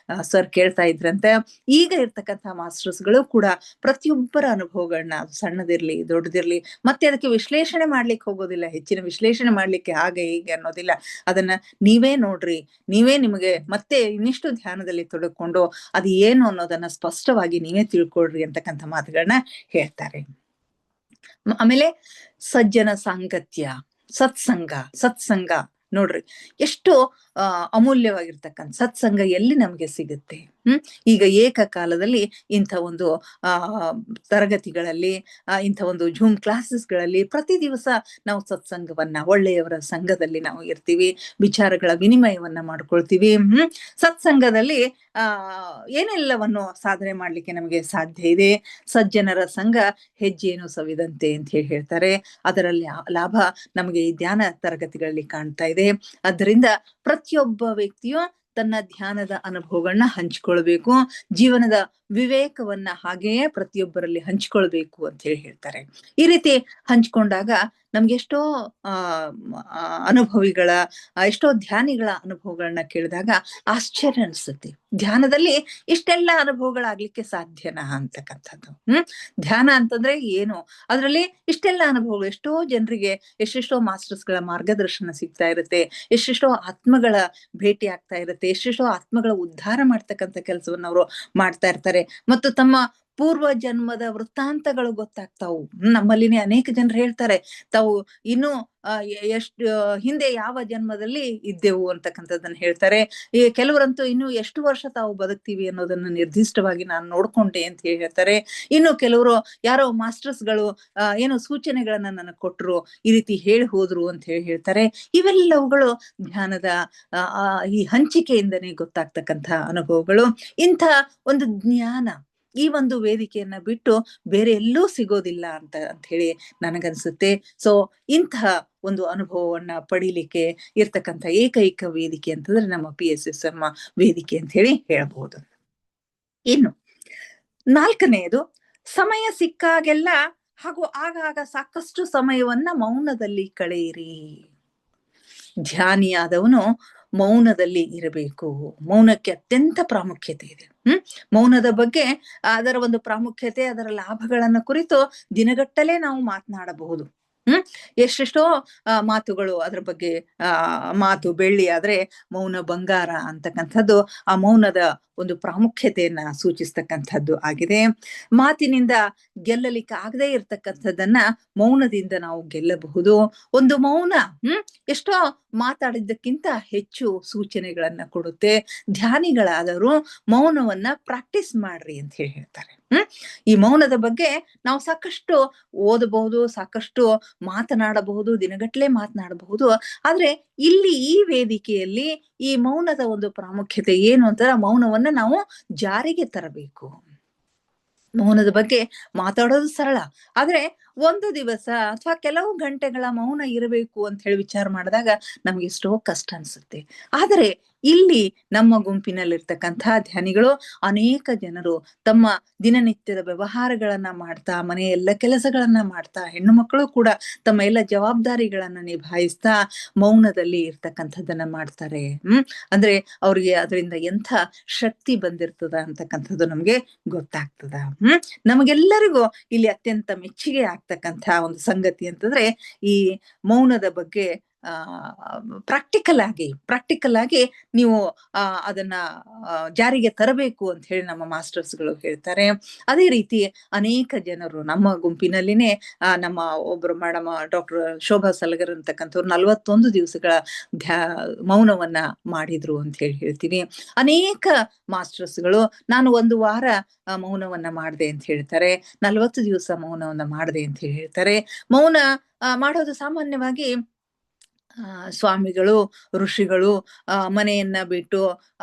ಸರ್ ಕೇಳ್ತಾ ಇದ್ರಂತೆ. ಈಗ ಇರ್ತಕ್ಕಂಥ ಮಾಸ್ಟರ್ಸ್ಗಳು ಕೂಡ ಪ್ರತಿಯೊಬ್ಬರ ಅನುಭವಗಳನ್ನ, ಸಣ್ಣದಿರ್ಲಿ ದೊಡ್ಡದಿರ್ಲಿ, ಮತ್ತೆ ಅದಕ್ಕೆ ವಿಶ್ಲೇಷಣೆ ಮಾಡ್ಲಿಕ್ಕೆ ಹೋಗೋದಿಲ್ಲ, ಹೆಚ್ಚಿನ ವಿಶ್ಲೇಷಣೆ ಮಾಡ್ಲಿಕ್ಕೆ ಹಾಗೆ ಹೀಗೆ ಅನ್ನೋದಿಲ್ಲ. ಅದನ್ನ ನೀವೇ ನೋಡ್ರಿ, ನೀವೇ ನಿಮಗೆ ಮತ್ತೆ ಇನ್ನಿಷ್ಟು ಧ್ಯಾನದಲ್ಲಿ ತೊಡಕೊಂಡು ಅದು ಏನು ಅನ್ನೋದನ್ನ ಸ್ಪಷ್ಟವಾಗಿ ನೀವೇ ತಿಳ್ಕೊಳ್ರಿ ಅಂತಕ್ಕಂಥ ಮಾತುಗಳನ್ನ ಹೇಳ್ತಾರೆ. ಆಮೇಲೆ ಸಜ್ಜನ ಸಾಂಗತ್ಯ, ಸತ್ಸಂಗ ನೋಡ್ರಿ ಎಷ್ಟು ಅಮೂಲ್ಯವಾಗಿರ್ತಕ್ಕಂಥ ಸತ್ಸಂಗ ಎಲ್ಲಿ ನಮ್ಗೆ ಸಿಗುತ್ತೆ. ಈಗ ಏಕಕಾಲದಲ್ಲಿ ಇಂಥ ಒಂದು ತರಗತಿಗಳಲ್ಲಿ, ಇಂಥ ಒಂದು ಜೂಮ್ ಕ್ಲಾಸಸ್ಗಳಲ್ಲಿ ಪ್ರತಿ ದಿವಸ ನಾವು ಸತ್ಸಂಗವನ್ನ, ಒಳ್ಳೆಯವರ ಸಂಘದಲ್ಲಿ ನಾವು ಇರ್ತೀವಿ, ವಿಚಾರಗಳ ವಿನಿಮಯವನ್ನ ಮಾಡ್ಕೊಳ್ತೀವಿ. ಸತ್ಸಂಗದಲ್ಲಿ ಏನೆಲ್ಲವನ್ನು ಸಾಧನೆ ಮಾಡ್ಲಿಕ್ಕೆ ನಮಗೆ ಸಾಧ್ಯ ಇದೆ. ಸಜ್ಜನರ ಸಂಘ ಹೆಜ್ಜೆಯನ್ನು ಸವಿದಂತೆ ಅಂತ ಹೇಳ್ತಾರೆ. ಅದರಲ್ಲಿ ಲಾಭ ನಮಗೆ ಈ ಧ್ಯಾನ ತರಗತಿಗಳಲ್ಲಿ ಕಾಣ್ತಾ ಇದೆ. ಅದರಿಂದ ಪ್ರತಿಯೊಬ್ಬ ವ್ಯಕ್ತಿಯು ತನ್ನ ಧ್ಯಾನದ ಅನುಭವಗಳನ್ನ ಹಂಚಿಕೊಳ್ಬೇಕು, ಜೀವನದ ವಿವೇಕವನ್ನ ಹಾಗೆಯೇ ಪ್ರತಿಯೊಬ್ಬರಲ್ಲಿ ಹಂಚಿಕೊಳ್ಬೇಕು ಅಂತ ಹೇಳ್ತಾರೆ. ಈ ರೀತಿ ಹಂಚ್ಕೊಂಡಾಗ ನಮ್ಗೆ ಎಷ್ಟೋ ಅನುಭವಿಗಳ, ಎಷ್ಟೋ ಧ್ಯಾನಿಗಳ ಅನುಭವಗಳನ್ನ ಕೇಳಿದಾಗ ಆಶ್ಚರ್ಯ ಅನ್ಸುತ್ತೆ. ಧ್ಯಾನದಲ್ಲಿ ಇಷ್ಟೆಲ್ಲ ಅನುಭವಗಳಾಗ್ಲಿಕ್ಕೆ ಸಾಧ್ಯನಾ ಅಂತಕ್ಕಂಥದ್ದು. ಧ್ಯಾನ ಅಂತಂದ್ರೆ ಏನು, ಅದರಲ್ಲಿ ಇಷ್ಟೆಲ್ಲ ಅನುಭವಗಳು, ಎಷ್ಟೋ ಜನರಿಗೆ ಎಷ್ಟೆಷ್ಟೋ ಮಾಸ್ಟರ್ಸ್ಗಳ ಮಾರ್ಗದರ್ಶನ ಸಿಗ್ತಾ ಇರುತ್ತೆ, ಎಷ್ಟೆಷ್ಟೋ ಆತ್ಮಗಳ ಭೇಟಿ ಆಗ್ತಾ ಇರುತ್ತೆ, ಎಷ್ಟೆಷ್ಟೋ ಆತ್ಮಗಳ ಉದ್ಧಾರ ಮಾಡ್ತಕ್ಕಂಥ ಕೆಲಸವನ್ನ ಅವರು ಮಾಡ್ತಾ ಇರ್ತಾರೆ. ಮತ್ತು ತಮ್ಮ ಪೂರ್ವ ಜನ್ಮದ ವೃತ್ತಾಂತಗಳು ಗೊತ್ತಾಗ್ತಾವು. ನಮ್ಮಲ್ಲಿನೇ ಅನೇಕ ಜನರು ಹೇಳ್ತಾರೆ, ತಾವು ಇನ್ನು ಎಷ್ಟು ಹಿಂದೆ ಯಾವ ಜನ್ಮದಲ್ಲಿ ಇದ್ದೆವು ಅಂತಕ್ಕಂಥದ್ದನ್ನ ಹೇಳ್ತಾರೆ. ಈ ಕೆಲವರಂತೂ ಇನ್ನು ಎಷ್ಟು ವರ್ಷ ತಾವು ಬದುಕ್ತೀವಿ ಅನ್ನೋದನ್ನ ನಿರ್ದಿಷ್ಟವಾಗಿ ನಾನು ನೋಡ್ಕೊಂಡೆ ಅಂತ ಹೇಳ್ತಾರೆ. ಇನ್ನು ಕೆಲವರು ಯಾರೋ ಮಾಸ್ಟರ್ಸ್ಗಳು ಏನೋ ಸೂಚನೆಗಳನ್ನ ನನಗೆ ಕೊಟ್ರು, ಈ ರೀತಿ ಹೇಳಿ ಹೋದ್ರು ಅಂತ ಹೇಳ್ತಾರೆ. ಇವೆಲ್ಲವುಗಳು ಧ್ಯಾನದ ಈ ಹಂಚಿಕೆಯಿಂದನೇ ಗೊತ್ತಾಗ್ತಕ್ಕಂಥ ಅನುಭವಗಳು. ಇಂಥ ಒಂದು ಜ್ಞಾನ ಈ ಒಂದು ವೇದಿಕೆಯನ್ನ ಬಿಟ್ಟು ಬೇರೆ ಎಲ್ಲೂ ಸಿಗೋದಿಲ್ಲ ಅಂತ ಹೇಳಿ ನನಗನ್ಸುತ್ತೆ. ಸೊ ಇಂತಹ ಒಂದು ಅನುಭವವನ್ನ ಪಡೀಲಿಕ್ಕೆ ಇರ್ತಕ್ಕಂಥ ಏಕೈಕ ವೇದಿಕೆ ಅಂತಂದ್ರೆ ನಮ್ಮ PSSM ವೇದಿಕೆ ಅಂತ ಹೇಳಿ ಹೇಳ್ಬಹುದು. ಇನ್ನು 4ನೇದು, ಸಮಯ ಸಿಕ್ಕಾಗೆಲ್ಲ ಹಾಗೂ ಆಗಾಗ ಸಾಕಷ್ಟು ಸಮಯವನ್ನ ಮೌನದಲ್ಲಿ ಕಳೆಯಿರಿ. ಧ್ಯಾನಿಯಾದವನು ಮೌನದಲ್ಲಿ ಇರಬೇಕು. ಮೌನಕ್ಕೆ ಅತ್ಯಂತ ಪ್ರಾಮುಖ್ಯತೆ ಇದೆ. ಮೌನದ ಬಗ್ಗೆ, ಅದರ ಒಂದು ಪ್ರಾಮುಖ್ಯತೆ, ಅದರ ಲಾಭಗಳನ್ನ ಕುರಿತು ದಿನಗಟ್ಟಲೆ ನಾವು ಮಾತನಾಡಬಹುದು. ಎಷ್ಟೆಷ್ಟೋ ಮಾತುಗಳು ಅದ್ರ ಬಗ್ಗೆ. ಮಾತು ಬೆಳ್ಳಿ ಆದ್ರೆ ಮೌನ ಬಂಗಾರ ಅಂತಕ್ಕಂಥದ್ದು ಆ ಮೌನದ ಒಂದು ಪ್ರಾಮುಖ್ಯತೆಯನ್ನ ಸೂಚಿಸ್ತಕ್ಕಂಥದ್ದು ಆಗಿದೆ. ಮಾತಿನಿಂದ ಗೆಲ್ಲಲಿಕ್ಕೆ ಆಗದೆ ಇರ್ತಕ್ಕಂಥದ್ದನ್ನ ಮೌನದಿಂದ ನಾವು ಗೆಲ್ಲಬಹುದು. ಒಂದು ಮೌನ ಎಷ್ಟೋ ಮಾತಾಡಿದ್ದಕ್ಕಿಂತ ಹೆಚ್ಚು ಸೂಚನೆಗಳನ್ನ ಕೊಡುತ್ತೆ. ಧ್ಯಾನಿಗಳಾದವರು ಮೌನವನ್ನ ಪ್ರಾಕ್ಟೀಸ್ ಮಾಡ್ರಿ ಅಂತ ಹೇಳ್ತಾರೆ. ಈ ಮೌನದ ಬಗ್ಗೆ ನಾವು ಸಾಕಷ್ಟು ಓದಬಹುದು, ಸಾಕಷ್ಟು ಮಾತನಾಡಬಹುದು, ದಿನಗಟ್ಟಲೆ ಮಾತನಾಡಬಹುದು. ಆದ್ರೆ ಇಲ್ಲಿ ಈ ವೇದಿಕೆಯಲ್ಲಿ ಈ ಮೌನದ ಒಂದು ಪ್ರಾಮುಖ್ಯತೆ ಏನು ಅಂತಾರೆ, ಮೌನವನ್ನ ನಾವು ಜಾರಿಗೆ ತರಬೇಕು. ಮೌನದ ಬಗ್ಗೆ ಮಾತಾಡೋದು ಸರಳ, ಆದ್ರೆ ಒಂದು ದಿವಸ ಅಥವಾ ಕೆಲವು ಗಂಟೆಗಳ ಮೌನ ಇರಬೇಕು ಅಂತ ಹೇಳಿ ವಿಚಾರ ಮಾಡಿದಾಗ ನಮ್ಗೆ ಎಷ್ಟೋ ಕಷ್ಟ ಅನ್ಸುತ್ತೆ. ಆದರೆ ಇಲ್ಲಿ ನಮ್ಮ ಗುಂಪಿನಲ್ಲಿರ್ತಕ್ಕಂಥ ಧ್ಯಾನಿಗಳು ಅನೇಕ ಜನರು ತಮ್ಮ ದಿನನಿತ್ಯದ ವ್ಯವಹಾರಗಳನ್ನ ಮಾಡ್ತಾ, ಮನೆಯ ಎಲ್ಲ ಕೆಲಸಗಳನ್ನ ಮಾಡ್ತಾ, ಹೆಣ್ಣು ಮಕ್ಕಳು ಕೂಡ ತಮ್ಮ ಎಲ್ಲ ಜವಾಬ್ದಾರಿಗಳನ್ನ ನಿಭಾಯಿಸ್ತಾ ಮೌನದಲ್ಲಿ ಇರ್ತಕ್ಕಂಥದ್ದನ್ನ ಮಾಡ್ತಾರೆ. ಅಂದ್ರೆ ಅವ್ರಿಗೆ ಅದರಿಂದ ಎಂಥ ಶಕ್ತಿ ಬಂದಿರ್ತದ ಅಂತಕ್ಕಂಥದ್ದು ನಮ್ಗೆ ಗೊತ್ತಾಗ್ತದ. ನಮಗೆಲ್ಲರಿಗೂ ಇಲ್ಲಿ ಅತ್ಯಂತ ಮೆಚ್ಚುಗೆ ಆಗ್ತಕ್ಕಂಥ ಒಂದು ಸಂಗತಿ ಅಂತಂದ್ರೆ ಈ ಮೌನದ ಬಗ್ಗೆ ಪ್ರಾಕ್ಟಿಕಲ್ ಆಗಿ ನೀವು ಅದನ್ನ ಜಾರಿಗೆ ತರಬೇಕು ಅಂತ ಹೇಳಿ ನಮ್ಮ ಮಾಸ್ಟರ್ಸ್ಗಳು ಹೇಳ್ತಾರೆ. ಅದೇ ರೀತಿ ಅನೇಕ ಜನರು ನಮ್ಮ ಗುಂಪಿನಲ್ಲಿನೇ ನಮ್ಮ ಒಬ್ರು ಮೇಡಮ್ ಡಾಕ್ಟರ್ ಶೋಭಾ ಸಲಗರ್ ಅಂತಕ್ಕಂಥವ್ರು 41 ದಿವಸಗಳ ಧ್ಯಾ ಮೌನವನ್ನ ಮಾಡಿದ್ರು ಅಂತ ಹೇಳಿ ಹೇಳ್ತೀನಿ. ಅನೇಕ ಮಾಸ್ಟರ್ಸ್ಗಳು ನಾನು 1 ವಾರ ಮೌನವನ್ನ ಮಾಡಿದೆ ಅಂತ ಹೇಳ್ತಾರೆ. 40 ದಿವಸ ಮೌನವನ್ನ ಮಾಡಿದೆ ಅಂತ ಹೇಳಿ ಹೇಳ್ತಾರೆ. ಮೌನ ಮಾಡೋದು ಸಾಮಾನ್ಯವಾಗಿ ಸ್ವಾಮಿಗಳು, ಋಷಿಗಳು ಮನೆಯನ್ನ ಬಿಟ್ಟು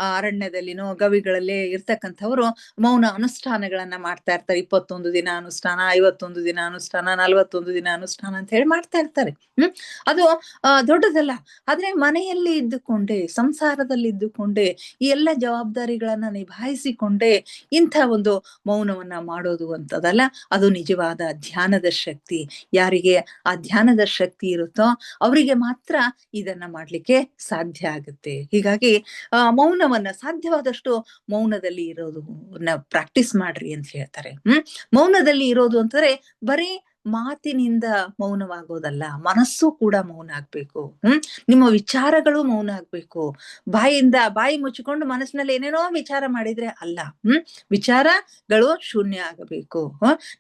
ಅರಣ್ಯದಲ್ಲಿನೋ ಗವಿಗಳಲ್ಲೇ ಇರ್ತಕ್ಕಂಥವ್ರು ಮೌನ ಅನುಷ್ಠಾನಗಳನ್ನ ಮಾಡ್ತಾ ಇರ್ತಾರೆ. 21 ದಿನ ಅನುಷ್ಠಾನ, 51 ದಿನ ಅನುಷ್ಠಾನ, 41 ದಿನ ಅನುಷ್ಠಾನ ಅಂತ ಹೇಳಿ ಮಾಡ್ತಾ ಇರ್ತಾರೆ. ಅದು ದೊಡ್ಡದಲ್ಲ. ಆದ್ರೆ ಮನೆಯಲ್ಲಿ ಇದ್ದುಕೊಂಡೇ, ಸಂಸಾರದಲ್ಲಿ ಇದ್ದುಕೊಂಡೇ, ಈ ಎಲ್ಲ ಜವಾಬ್ದಾರಿಗಳನ್ನ ನಿಭಾಯಿಸಿಕೊಂಡೇ ಇಂಥ ಒಂದು ಮೌನವನ್ನ ಮಾಡೋದು ಅಂತದಲ್ಲ, ಅದು ನಿಜವಾದ ಧ್ಯಾನದ ಶಕ್ತಿ. ಯಾರಿಗೆ ಆ ಧ್ಯಾನದ ಶಕ್ತಿ ಇರುತ್ತೋ ಅವರಿಗೆ ಮಾತ್ರ ಇದನ್ನ ಮಾಡ್ಲಿಕ್ಕೆ ಸಾಧ್ಯ ಆಗುತ್ತೆ. ಹೀಗಾಗಿ ಮೌನವನ್ನ ಸಾಧ್ಯವಾದಷ್ಟು ಮೌನದಲ್ಲಿ ಇರೋದನ್ನ ಪ್ರಾಕ್ಟೀಸ್ ಮಾಡ್ರಿ ಅಂತ ಹೇಳ್ತಾರೆ. ಮೌನದಲ್ಲಿ ಇರೋದು ಅಂತಂದ್ರೆ ಬರೀ ಮಾತಿನಿಂದ ಮೌನವಾಗೋದಲ್ಲ, ಮನಸ್ಸು ಕೂಡ ಮೌನ ಆಗ್ಬೇಕು. ನಿಮ್ಮ ವಿಚಾರಗಳು ಮೌನ ಆಗ್ಬೇಕು. ಬಾಯಿ ಮುಚ್ಚಿಕೊಂಡು ಮನಸ್ಸಿನಲ್ಲಿ ಏನೇನೋ ವಿಚಾರ ಮಾಡಿದ್ರೆ ಅಲ್ಲ. ವಿಚಾರಗಳು ಶೂನ್ಯ ಆಗಬೇಕು.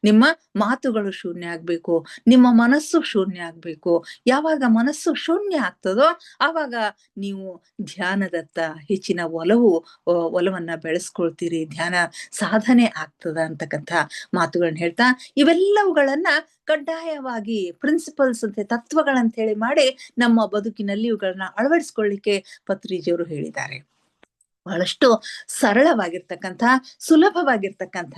ನಿಮ್ಮ ಮಾತುಗಳು ಶೂನ್ಯ ಆಗ್ಬೇಕು. ನಿಮ್ಮ ಮನಸ್ಸು ಶೂನ್ಯ ಆಗ್ಬೇಕು. ಯಾವಾಗ ಮನಸ್ಸು ಶೂನ್ಯ ಆಗ್ತದೋ ಆವಾಗ ನೀವು ಧ್ಯಾನದತ್ತ ಹೆಚ್ಚಿನ ಒಲವನ್ನ ಬೆಳೆಸ್ಕೊಳ್ತೀರಿ. ಧ್ಯಾನ ಸಾಧನೆ ಆಗ್ತದ ಅಂತಕ್ಕಂಥ ಮಾತುಗಳನ್ನ ಹೇಳ್ತಾ, ಇವೆಲ್ಲವುಗಳನ್ನ ಕಡ್ಡಾಯವಾಗಿ ಪ್ರಿನ್ಸಿಪಲ್ಸ್ ಅಂತೆ, ತತ್ವಗಳಂತ ಹೇಳಿ ಮಾಡಿ ನಮ್ಮ ಬದುಕಿನಲ್ಲಿ ಇವುಗಳನ್ನ ಅಳವಡಿಸ್ಕೊಳ್ಳಿಕ್ಕೆ ಪತ್ರಿಜಿಯವರು ಹೇಳಿದ್ದಾರೆ. ಬಹಳಷ್ಟು ಸರಳವಾಗಿರ್ತಕ್ಕಂಥ, ಸುಲಭವಾಗಿರ್ತಕ್ಕಂಥ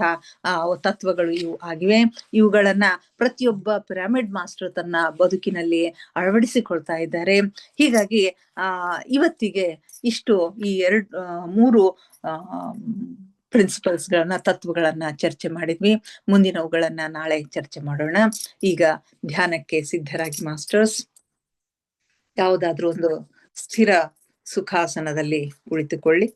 ತತ್ವಗಳು ಇವು ಆಗಿವೆ. ಇವುಗಳನ್ನ ಪ್ರತಿಯೊಬ್ಬ ಪಿರಮಿಡ್ ಮಾಸ್ಟರ್ ತನ್ನ ಬದುಕಿನಲ್ಲಿ ಅಳವಡಿಸಿಕೊಳ್ತಾ ಇದ್ದಾರೆ. ಹೀಗಾಗಿ ಇವತ್ತಿಗೆ ಇಷ್ಟು ಈ 3 ಪ್ರಿನ್ಸಿಪಲ್ಸ್ಗಳನ್ನ, ತತ್ವಗಳನ್ನ ಚರ್ಚೆ ಮಾಡಿದ್ವಿ. ಮುಂದಿನವುಗಳನ್ನ ನಾಳೆ ಚರ್ಚೆ ಮಾಡೋಣ. ಈಗ ಧ್ಯಾನಕ್ಕೆ ಸಿದ್ಧರಾಗಿ ಮಾಸ್ಟರ್ಸ್. ಯಾವುದಾದ್ರೂ ಒಂದು ಸ್ಥಿರ ಸುಖಾಸನದಲ್ಲಿ ಕುಳಿತುಕೊಳ್ಳಿ.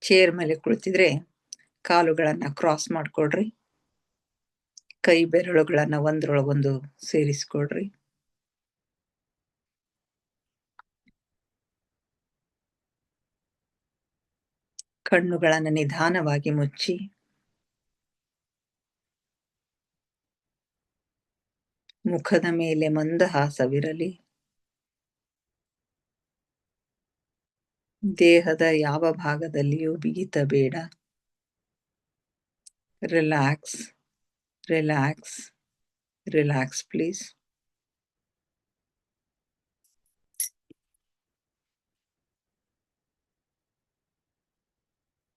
ಚೇರ್ ಮೇಲೆ ಕುಳಿತಿದ್ರೆ ಕಾಲುಗಳನ್ನ ಕ್ರಾಸ್ ಮಾಡ್ಕೊಳ್ರಿ. ಕೈ ಬೆರಳುಗಳನ್ನ ಒಂದ್ರೊಳಗೊಂದು ಸೇರಿಸ್ಕೊಳ್ರಿ. ಕಣ್ಣುಗಳನ್ನ ನಿಧಾನವಾಗಿ ಮುಚ್ಚಿ ಮುಖದ ಮೇಲೆ ಮಂದಹಾಸವಿರಲಿ. ದೇಹದ ಯಾವ ಭಾಗದಲ್ಲಿಯೂ ಬಿಗಿತ ಬೇಡ. Relax, relax, relax please.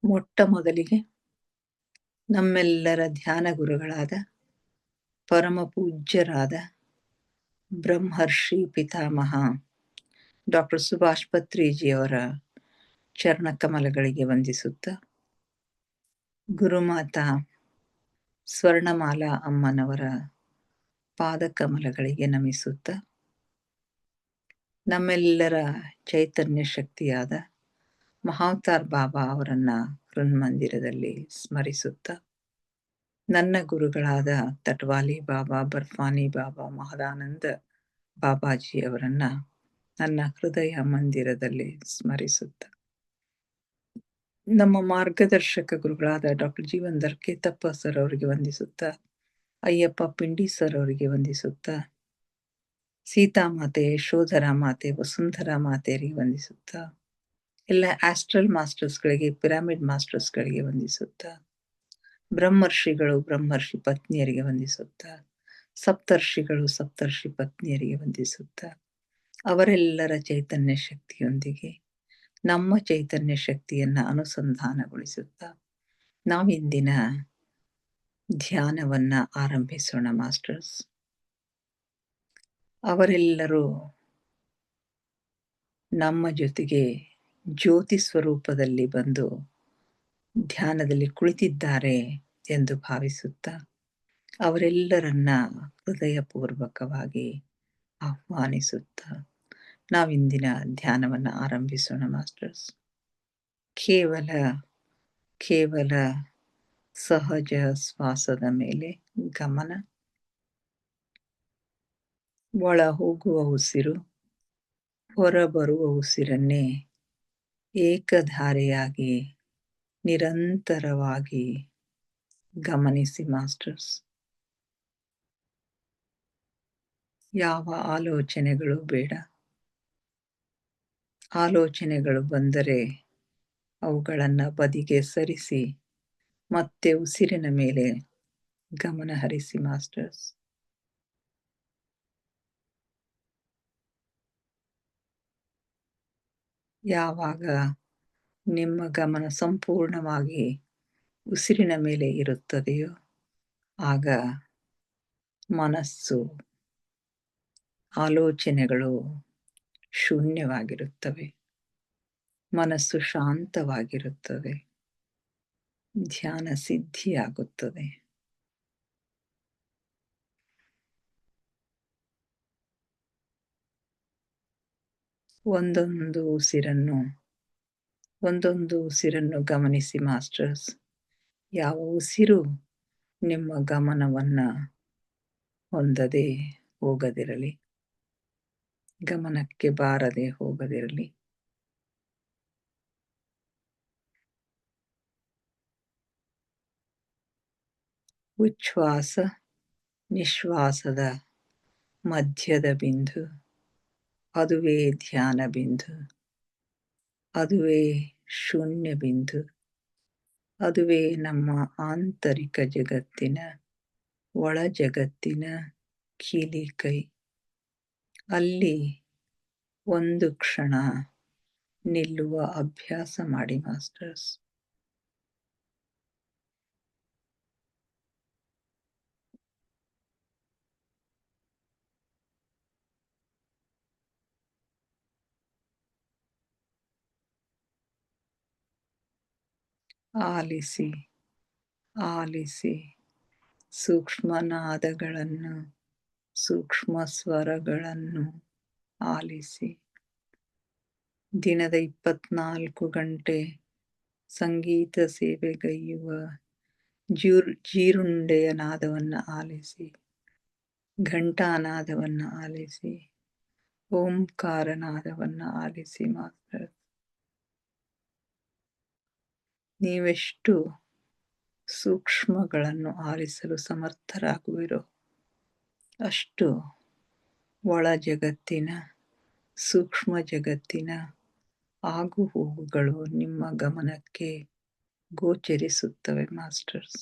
ಮೊಟ್ಟ ಮೊದಲಿಗೆ ನಮ್ಮೆಲ್ಲರ ಧ್ಯಾನ ಗುರುಗಳಾದ ಪರಮ ಪೂಜ್ಯರಾದ ಬ್ರಹ್ಮರ್ಷಿ ಪಿತಾಮಹ ಡಾಕ್ಟರ್ ಸುಭಾಷ್ ಪತ್ರಿಜಿಯವರ ಚರಣ ಕಮಲಗಳಿಗೆ ವಂದಿಸುತ್ತ, ಗುರುಮಾತಾ ಸ್ವರ್ಣಮಾಲಾ ಅಮ್ಮನವರ ಪಾದಕಮಲಗಳಿಗೆ ನಮಿಸುತ್ತ, ನಮ್ಮೆಲ್ಲರ ಚೈತನ್ಯ ಶಕ್ತಿಯಾದ ಮಹಾವತಾರ್ ಬಾಬಾ ಅವರನ್ನ ಹೃನ್ಮಂದಿರದಲ್ಲಿ ಸ್ಮರಿಸುತ್ತ, ನನ್ನ ಗುರುಗಳಾದ ತಟ್ವಾಲಿ ಬಾಬಾ, ಬರ್ಫಾನಿ ಬಾಬಾ, ಮಹದಾನಂದ ಬಾಬಾಜಿಯವರನ್ನ ನನ್ನ ಹೃದಯ ಮಂದಿರದಲ್ಲಿ ಸ್ಮರಿಸುತ್ತ, ನಮ್ಮ ಮಾರ್ಗದರ್ಶಕ ಗುರುಗಳಾದ ಡಾಕ್ಟರ್ ಜೀವನ್ಧರ್ ಕೇತಪ್ಪ ಸರ್ ಅವರಿಗೆ ವಂದಿಸುತ್ತ, ಅಯ್ಯಪ್ಪ ಪಿಂಡಿ ಸರ್ ಅವರಿಗೆ ವಂದಿಸುತ್ತ, ಸೀತಾಮಾತೆ, ಯಶೋಧರ ಮಾತೆ, ವಸುಂಧರಾ ಮಾತೆಯರಿಗೆ ವಂದಿಸುತ್ತ, ಎಲ್ಲ ಆಸ್ಟ್ರಲ್ ಮಾಸ್ಟರ್ಸ್ಗಳಿಗೆ, ಪಿರಮಿಡ್ ಮಾಸ್ಟರ್ಸ್ಗಳಿಗೆ ವಂದಿಸುತ್ತ, ಬ್ರಹ್ಮರ್ಷಿಗಳು, ಬ್ರಹ್ಮರ್ಷಿ ಪತ್ನಿಯರಿಗೆ ವಂದಿಸುತ್ತ, ಸಪ್ತರ್ಷಿಗಳು, ಸಪ್ತರ್ಷಿ ಪತ್ನಿಯರಿಗೆ ವಂದಿಸುತ್ತ, ಅವರೆಲ್ಲರ ಚೈತನ್ಯ ಶಕ್ತಿಯೊಂದಿಗೆ ನಮ್ಮ ಚೈತನ್ಯ ಶಕ್ತಿಯನ್ನ ಅನುಸಂಧಾನಗೊಳಿಸುತ್ತ ನಾವಿಂದಿನ ಧ್ಯಾನವನ್ನ ಆರಂಭಿಸೋಣ ಮಾಸ್ಟರ್ಸ್. ಅವರೆಲ್ಲರೂ ನಮ್ಮ ಜೊತೆಗೆ ಜ್ಯೋತಿ ಸ್ವರೂಪದಲ್ಲಿ ಬಂದು ಧ್ಯಾನದಲ್ಲಿ ಕುಳಿತಿದ್ದಾರೆ ಎಂದು ಭಾವಿಸುತ್ತ ಅವರೆಲ್ಲರನ್ನ ಹೃದಯಪೂರ್ವಕವಾಗಿ ಆಹ್ವಾನಿಸುತ್ತ ನಾವಿಂದಿನ ಧ್ಯಾನವನ್ನ ಆರಂಭಿಸೋಣ ಮಾಸ್ಟರ್ಸ್. ಕೇವಲ ಸಹಜ ಶ್ವಾಸದ ಮೇಲೆ ಗಮನ. ಒಳ ಹೋಗುವ ಉಸಿರು, ಹೊರಬರುವ ಉಸಿರನ್ನೇ ಏಕಧಾರೆಯಾಗಿ ನಿರಂತರವಾಗಿ ಗಮನಿಸಿ ಮಾಸ್ಟರ್ಸ್. ಯಾವ ಆಲೋಚನೆಗಳು ಬೇಡ. ಆಲೋಚನೆಗಳು ಬಂದರೆ ಅವುಗಳನ್ನು ಬದಿಗೆ ಸರಿಸಿ ಮತ್ತೆ ಉಸಿರಿನ ಮೇಲೆ ಗಮನ ಹರಿಸಿ ಮಾಸ್ಟರ್ಸ್. ಯಾವಾಗ ನಿಮ್ಮ ಗಮನ ಸಂಪೂರ್ಣವಾಗಿ ಉಸಿರಿನ ಮೇಲೆ ಇರುತ್ತದೆಯೋ ಆಗ ಮನಸ್ಸು, ಆಲೋಚನೆಗಳು ಶೂನ್ಯವಾಗಿರುತ್ತವೆ. ಮನಸ್ಸು ಶಾಂತವಾಗಿರುತ್ತದೆ. ಧ್ಯಾನ ಸಿದ್ಧಿಯಾಗುತ್ತದೆ. ಒಂದೊಂದು ಉಸಿರನ್ನು ಗಮನಿಸಿ ಮಾಸ್ಟರ್ಸ್. ಯಾವ ಉಸಿರು ನಿಮ್ಮ ಗಮನವನ್ನು ಹೊಂದದೆ ಹೋಗದಿರಲಿ, ಗಮನಕ್ಕೆ ಬಾರದೆ ಹೋಗದಿರಲಿ. ಉಚ್ಛ್ವಾಸ ನಿಶ್ವಾಸದ ಮಧ್ಯದ ಬಿಂದು, ಅದುವೇ ಧ್ಯಾನ ಬಿಂದು, ಅದುವೇ ಶೂನ್ಯ ಬಿಂದು, ಅದುವೇ ನಮ್ಮ ಆಂತರಿಕ ಜಗತ್ತಿನ, ಒಳ ಜಗತ್ತಿನ ಕೀಲಿಕೈ. ಅಲ್ಲಿ ಒಂದು ಕ್ಷಣ ನಿಲ್ಲುವ ಅಭ್ಯಾಸ ಮಾಡಿ ಮಾಸ್ಟರ್ಸ್. ಆಲಿಸಿ ಆಲಿಸಿ ಸೂಕ್ಷ್ಮ ನಾದಗಳನ್ನು, ಸೂಕ್ಷ್ಮ ಸ್ವರಗಳನ್ನು ಆಲಿಸಿ. ದಿನದ 24 ಗಂಟೆ ಸಂಗೀತ ಸೇವೆಗೈಯುವ ಜೀರುಂಡೆಯ ನಾದವನ್ನು ಆಲಿಸಿ, ಘಂಟಾನಾದವನ್ನು ಆಲಿಸಿ, ಓಂಕಾರ ನಾದವನ್ನು ಆಲಿಸಿ ಮಾಸ್ಟರ್. ನೀವೆಷ್ಟು ಸೂಕ್ಷ್ಮಗಳನ್ನು ಆಲಿಸಲು ಸಮರ್ಥರಾಗುವಿರೋ ಅಷ್ಟು ಒಳ ಜಗತ್ತಿನ, ಸೂಕ್ಷ್ಮ ಜಗತ್ತಿನ ಆಗು ಹೋಗುಗಳು ನಿಮ್ಮ ಗಮನಕ್ಕೆ ಗೋಚರಿಸುತ್ತವೆ ಮಾಸ್ಟರ್ಸ್.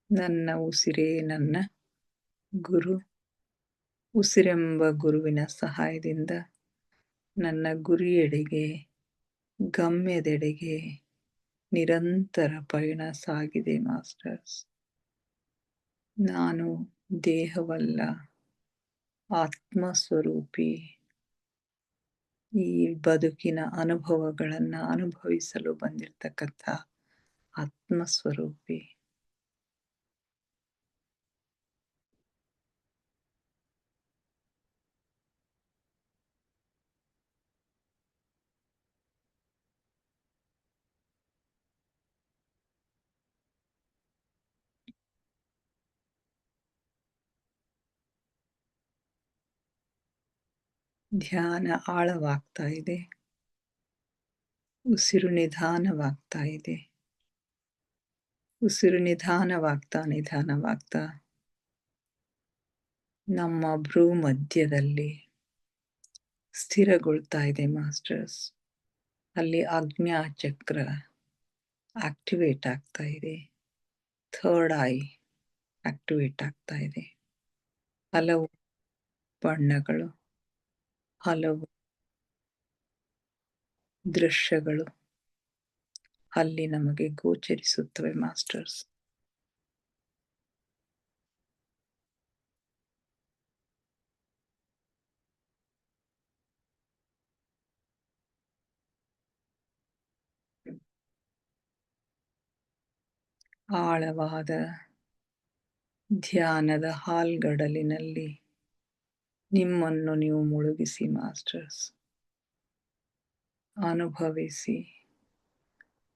ನನ್ನ ಉಸಿರೇ ನನ್ನ ಗುರು. ಉಸಿರೆಂಬ ಗುರುವಿನ ಸಹಾಯದಿಂದ ನನ್ನ ಗುರಿಯೆಡೆಗೆ, ಗಮ್ಯದೆಡೆಗೆ ನಿರಂತರ ಪಯಣ ಸಾಗಿದೆ ಮಾಸ್ಟರ್ಸ್. ನಾನು ದೇಹವಲ್ಲ, ಆತ್ಮಸ್ವರೂಪಿ. ಈ ಬದುಕಿನ ಅನುಭವಗಳನ್ನು ಅನುಭವಿಸಲು ಬಂದಿರತಕ್ಕಂಥ ಆತ್ಮಸ್ವರೂಪಿ. ಧ್ಯಾನ ಆಳವಾಗ್ತಾ ಇದೆ. ಉಸಿರು ನಿಧಾನವಾಗ್ತಾ ಇದೆ. ಉಸಿರು ನಿಧಾನವಾಗ್ತಾ ನಮ್ಮ ಭ್ರೂ ಮಧ್ಯದಲ್ಲಿ ಸ್ಥಿರಗೊಳ್ತಾ ಇದೆ ಮಾಸ್ಟರ್ಸ್. ಅಲ್ಲಿ ಆಜ್ಞಾ ಚಕ್ರ ಆಕ್ಟಿವೇಟ್ ಆಗ್ತಾ ಇದೆ. ಥರ್ಡ್ ಐ ಆಕ್ಟಿವೇಟ್ ಆಗ್ತಾ ಇದೆ. ಹಲವು ಬಣ್ಣಗಳು, ಹಲವು ದೃಶ್ಯಗಳು ಅಲ್ಲಿ ನಮಗೆ ಗೋಚರಿಸುತ್ತವೆ ಮಾಸ್ಟರ್ಸ್. ಆಳವಾದ ಧ್ಯಾನದ ಹಾಲ್ಗಡಲಿನಲ್ಲಿ ನಿಮ್ಮನ್ನು ನೀವು ಮುಳುಗಿಸಿ ಮಾಸ್ಟರ್ಸ್. ಅನುಭವಿಸಿ,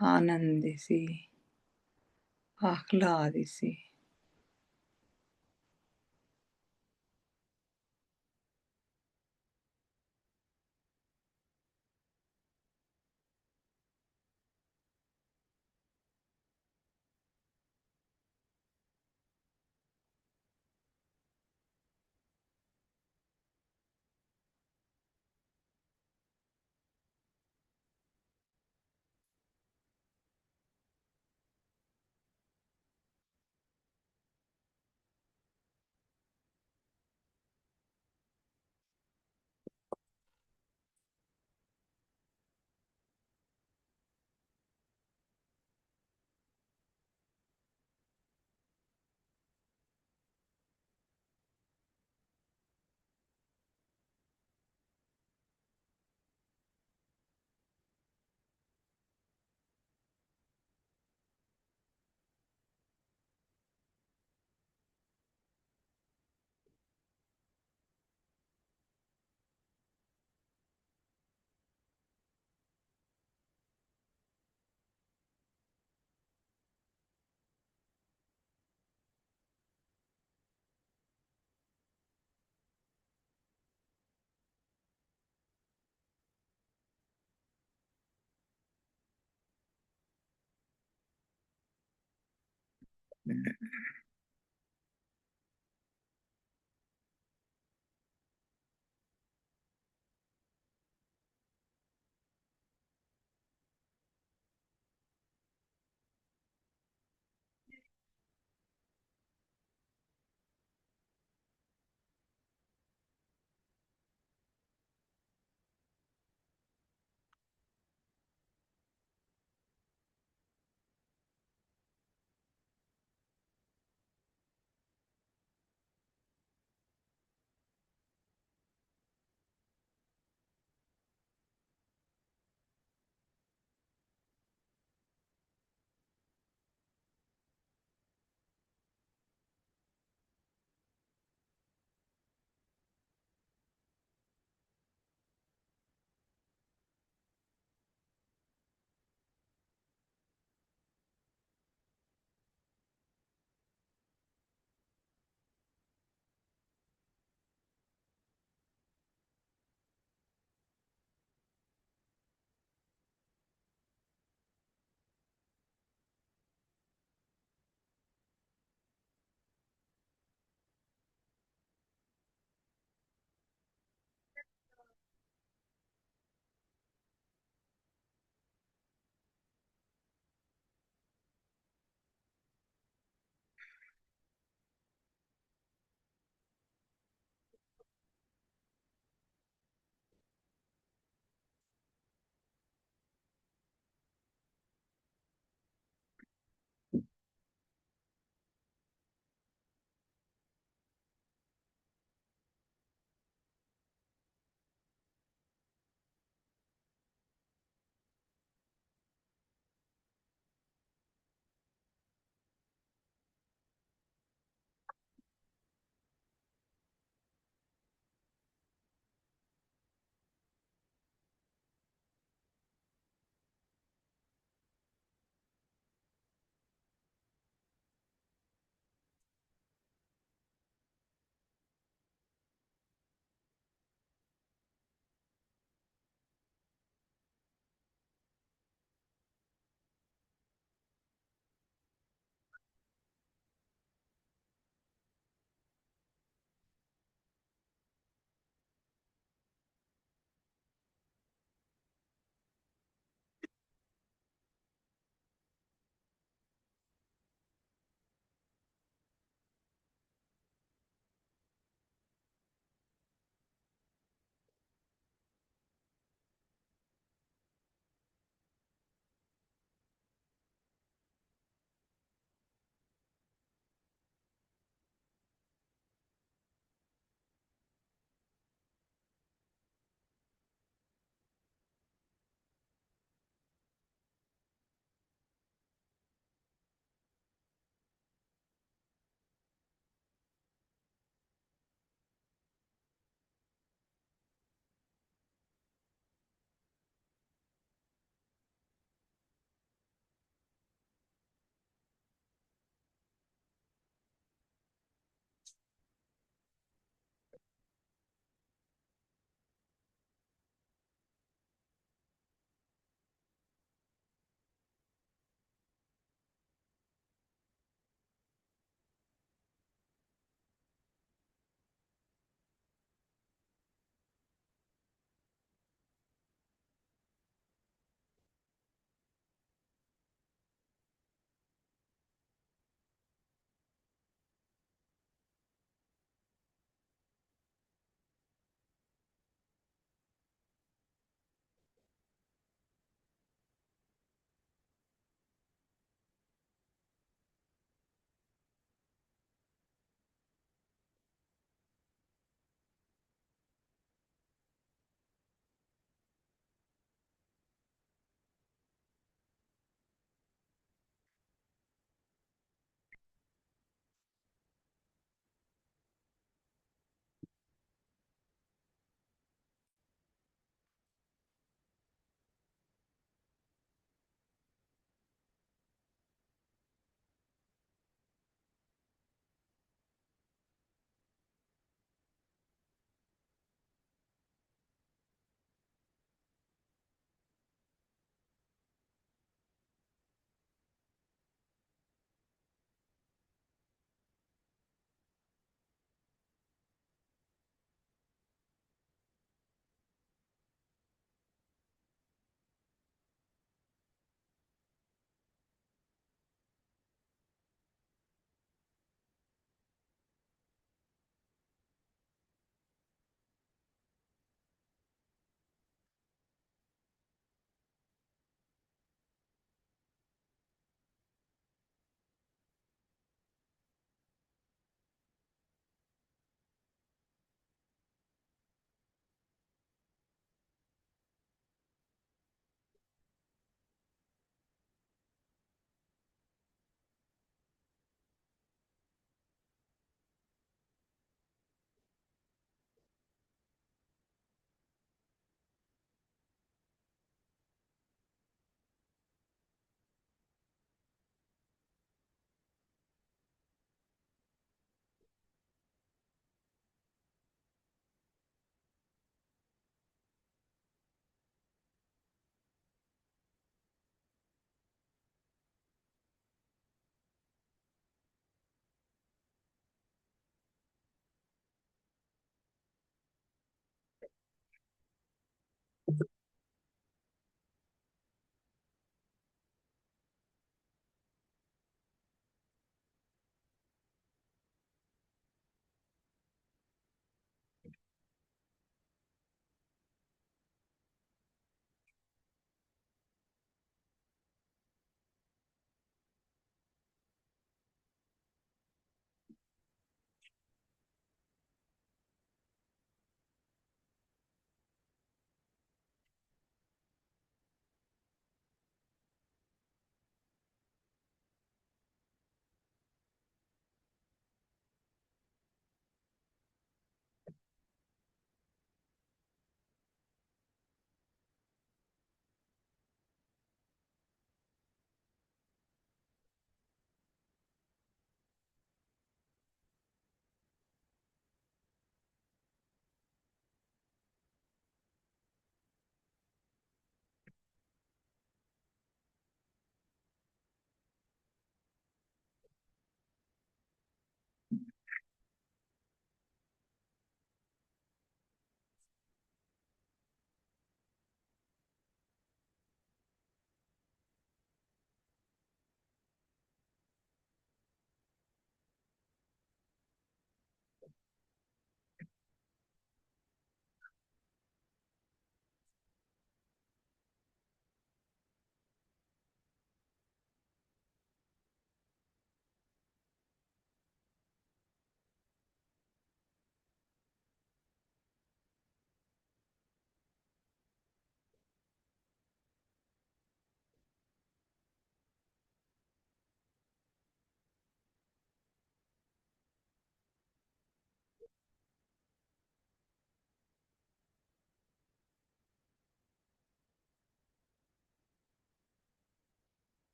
ಆನಂದಿಸಿ, ಆಹ್ಲಾದಿಸಿ.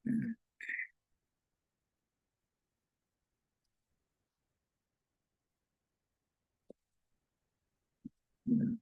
ಹ್ಮ್. ಹ್ಮ್.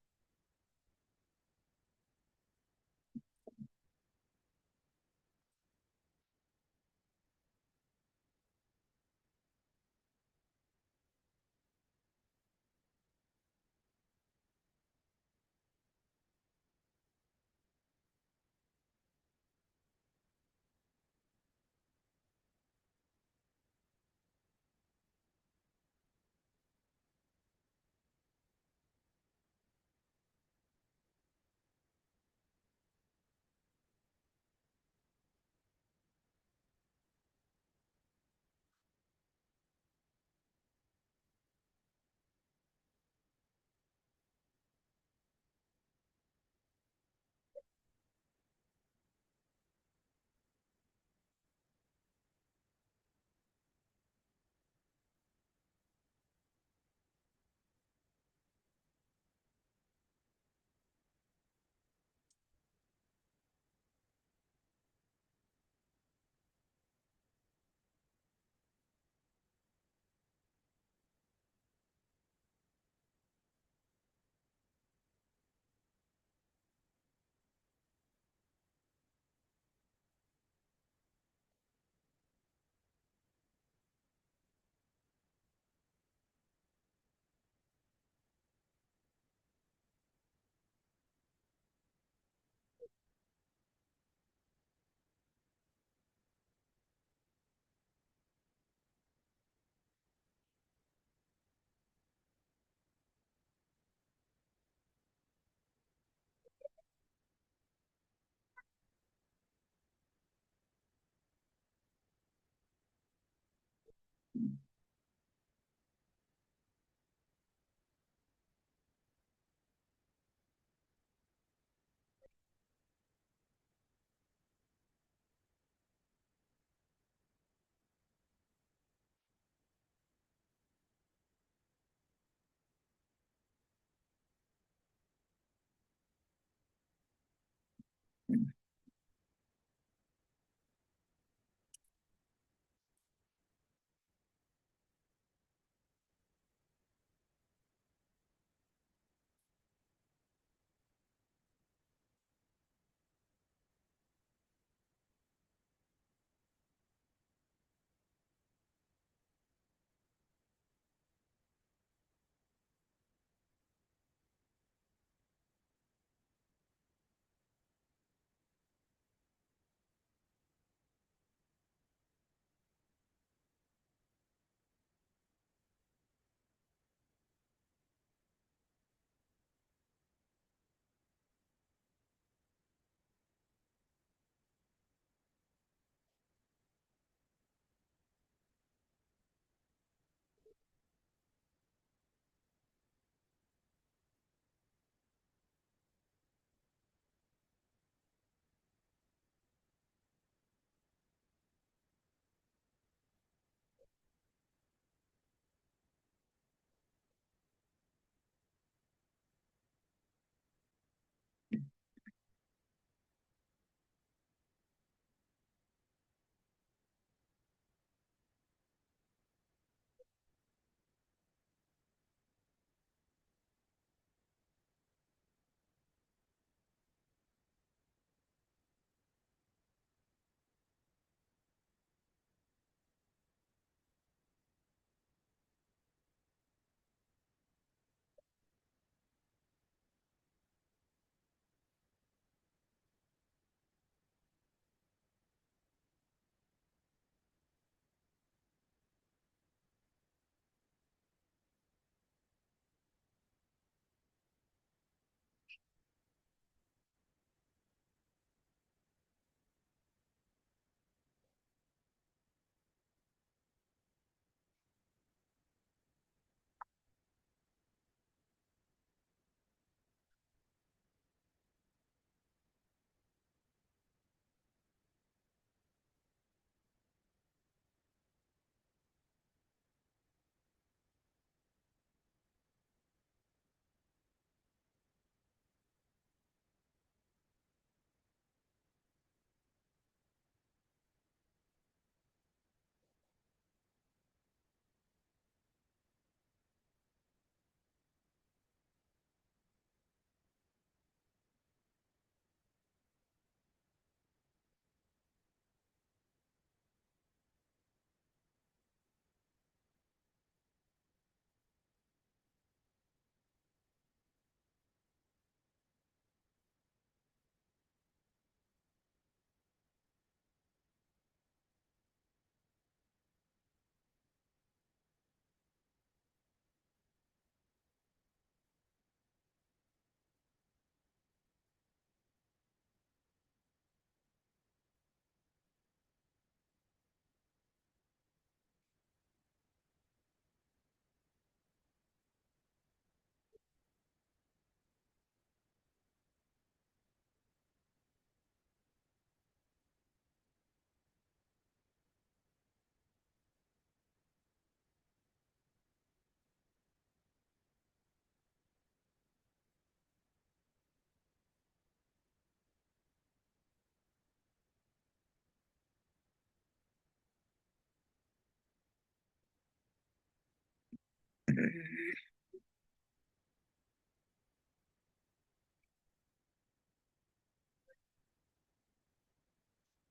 ಹ್ಮ್.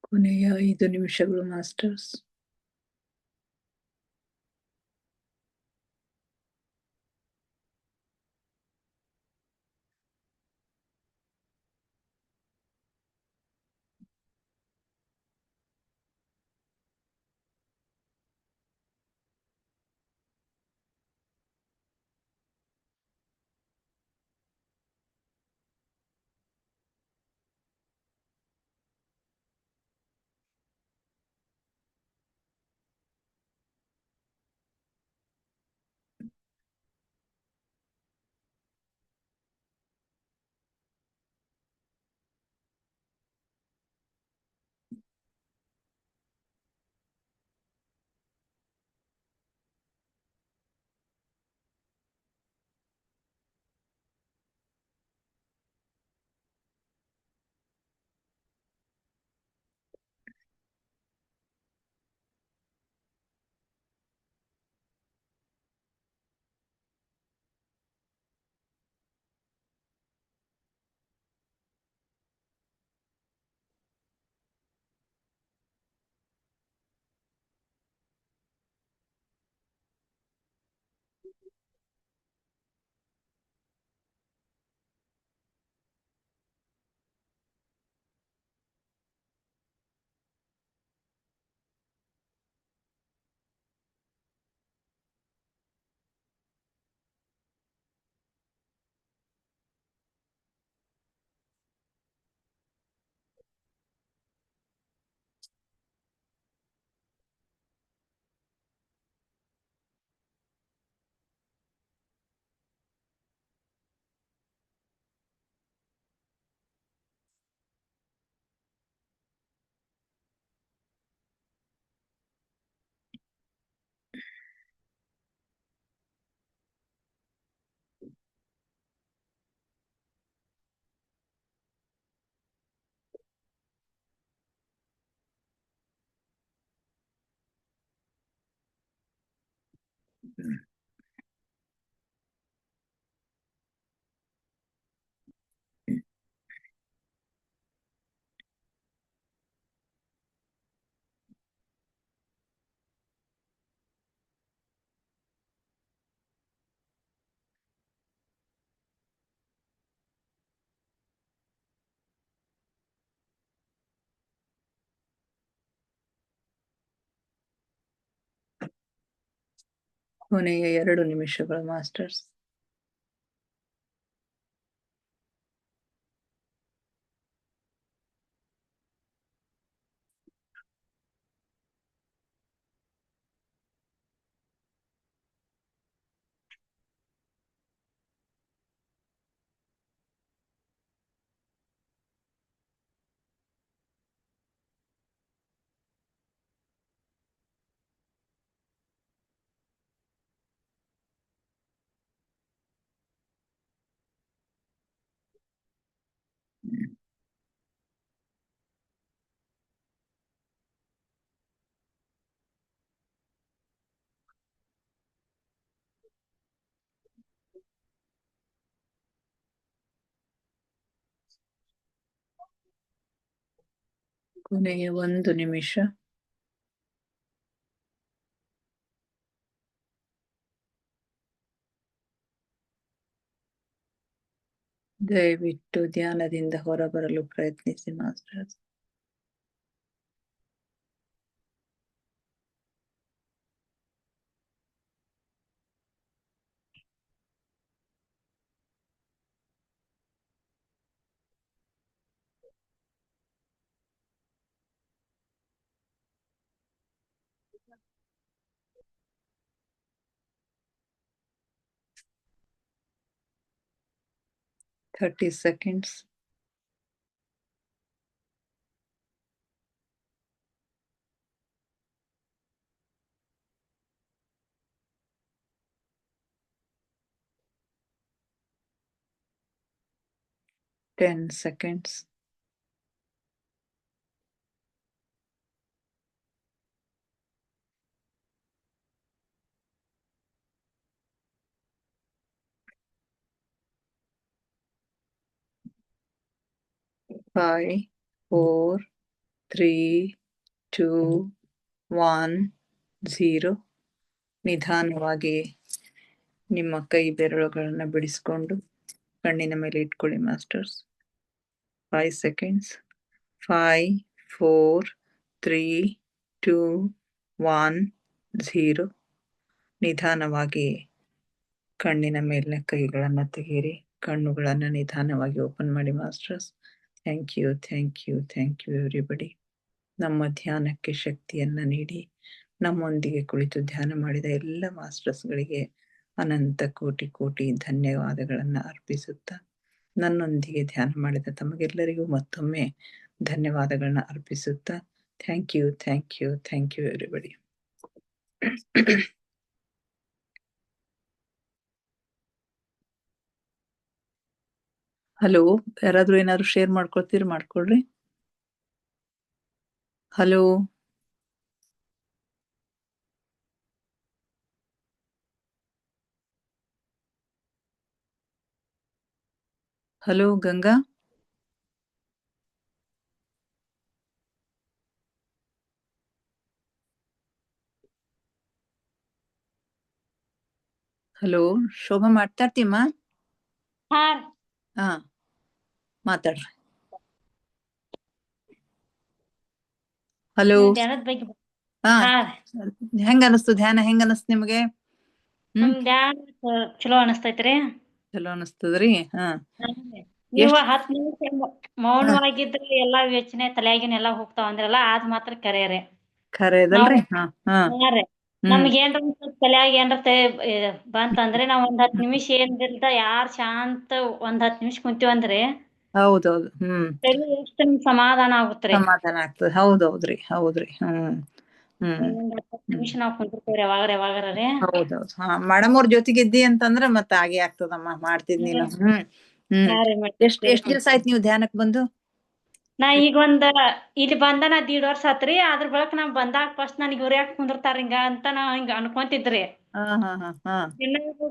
ಕೊನೆಯ 5 ನಿಮಿಷಗಳು ಮಾಸ್ಟರ್ಸ್. ಕೊನೆಯ 2 ನಿಮಿಷಗಳು ಮಾಸ್ಟರ್ಸ್. ಕೊನೆಯ 1 ನಿಮಿಷ. ದಯವಿಟ್ಟು ಧ್ಯಾನದಿಂದ ಹೊರಬರಲು ಪ್ರಯತ್ನಿಸಿ masters. Thirty seconds. Ten seconds. 5, 4, 3, 2, 1, 0. ನಿಧಾನವಾಗಿ ನಿಮ್ಮ ಕೈ ಬೆರಳುಗಳನ್ನ ಬಿಡಿಸ್ಕೊಂಡು ಕಣ್ಣಿನ ಮೇಲೆ ಇಟ್ಕೊಳ್ಳಿ ಮಾಸ್ಟರ್ಸ್. 5 seconds. 5, 4, 3, 2, 1, 0. ನಿಧಾನವಾಗಿ ಕಣ್ಣಿನ ಮೇಲಿನ ಕೈಗಳನ್ನ ತೆಗೀರಿ. ಕಣ್ಣುಗಳನ್ನ ನಿಧಾನವಾಗಿ ಓಪನ್ ಮಾಡಿ masters. Thank you, thank you, thank you everybody. ನಮ್ಮ ಧ್ಯಾನಕ್ಕೆ ಶಕ್ತಿಯನ್ನ ನೀಡಿ ನಮ್ಮೊಂದಿಗೆ ಕುಳಿತು ಧ್ಯಾನ ಮಾಡಿದ ಎಲ್ಲ ಮಾಸ್ಟರ್ಸ್ಗಳಿಗೆ ಅನಂತ ಕೋಟಿ ಕೋಟಿ ಧನ್ಯವಾದಗಳನ್ನ ಅರ್ಪಿಸುತ್ತಾ, ನನ್ನೊಂದಿಗೆ ಧ್ಯಾನ ಮಾಡಿದ ತಮಗೆಲ್ಲರಿಗೂ ಮತ್ತೊಮ್ಮೆ ಧನ್ಯವಾದಗಳನ್ನ ಅರ್ಪಿಸುತ್ತಾ, thank you, thank you, thank you everybody. Hello, ಯಾರಾದ್ರೂ ಏನಾದ್ರು ಶೇರ್ ಮಾಡ್ಕೊಳ್ತೀರಿ? ಮಾಡ್ಕೊಳ್ರಿ. Hello, hello Ganga. Hello, Shobha ಮಾತಾಡ್ತೀಮ್ಮ? ಹಾ, ಮಾತಾಡ್ರಿ. ಹಲೋ. ಹಾ, ಹೆಂಗ ಅನಸ್ತು ಧ್ಯಾನ? ಹೆಂಗ ಅನಸ್ತು ನಿಮ್ಗೆ? ಧ್ಯಾನ ಚಲೋ ಅನಸ್ತೈತ್ರಿ. ಚಲೋ ಅನಸ್ತದ್ರಿ. ಹಾ, ನೀವು 10 ನಿಮಿಷ ಮೌನವಾಗಿದ್ರೆ ಎಲ್ಲಾ ಯೋಚನೆ ತಲೆಯಾಗಿನ ಎಲ್ಲಾ ಹೋಗ್ತಾವ ಅಂದ್ರಲ್ಲ, ಅದ್ ಮಾತ್ರ ಕರೆಯರೆ. ಖರೇದಲ್ರಿ? ನಮ್ಗ ಏನ್ರ ತಲೆಯಾಗ ಏನ್ರ ಬಂತಂದ್ರೆ ನಾವ್ ಒಂದ್ 10 ನಿಮಿಷ ಏನ್ದಿಲ್ದ ಯಾರ್ ಶಾಂತ ಒಂದ್ 10 ನಿಮಿಷ ಕುಂತೀವಂದ್ರಿ ಹೌದೌದು. ತಲೆ ಎಷ್ಟ್ ಸಮಾಧಾನ ಆಗುತ್ರಿ. ಸಮಾಧಾನ ಆಗ್ತದೆ. ಹೌದೌದ್ರಿ, ಹೌದ್ರಿ. ಒಂದ್ 10 ನಿಮಿಷ ನಾವ್ ಕುಂತಿರ್ತೇವ್ರಿ ಯಾವಾಗಾರ. ಹೌದೌದು. ಹಾ, ಮೇಡಮ್ ಅವ್ರ ಜೊತೆಗಿದ್ದಿ ಅಂತಂದ್ರ ಮತ್ತ ಹಾಗೆ ಆಗ್ತದಮ್ಮ, ಮಾಡ್ತಿದ್ ನೀನು. ಎಷ್ಟ್ ದಿವಸ ಆಯ್ತು ನೀವು ಧ್ಯಾನಕ್ ಬಂದು? ನಾ ಈಗ ಇಲ್ಲಿ ಬಂದ ನಾ 1.5 ವರ್ಷ ಆತ್ರಿ. ಅದ್ರ ಬಳಕ ನಾವ್ ಬಂದಾಗ ಫಸ್ಟ್ ನನಗ್ ಇವ್ರ ಯಾಕೆ ಕುಂದಿರ್ತಾರ ಹಿಂಗ ಅಂತ ನಾ ಹಿಂಗ ಅನ್ಕೊಂತಿದ್ರಿ.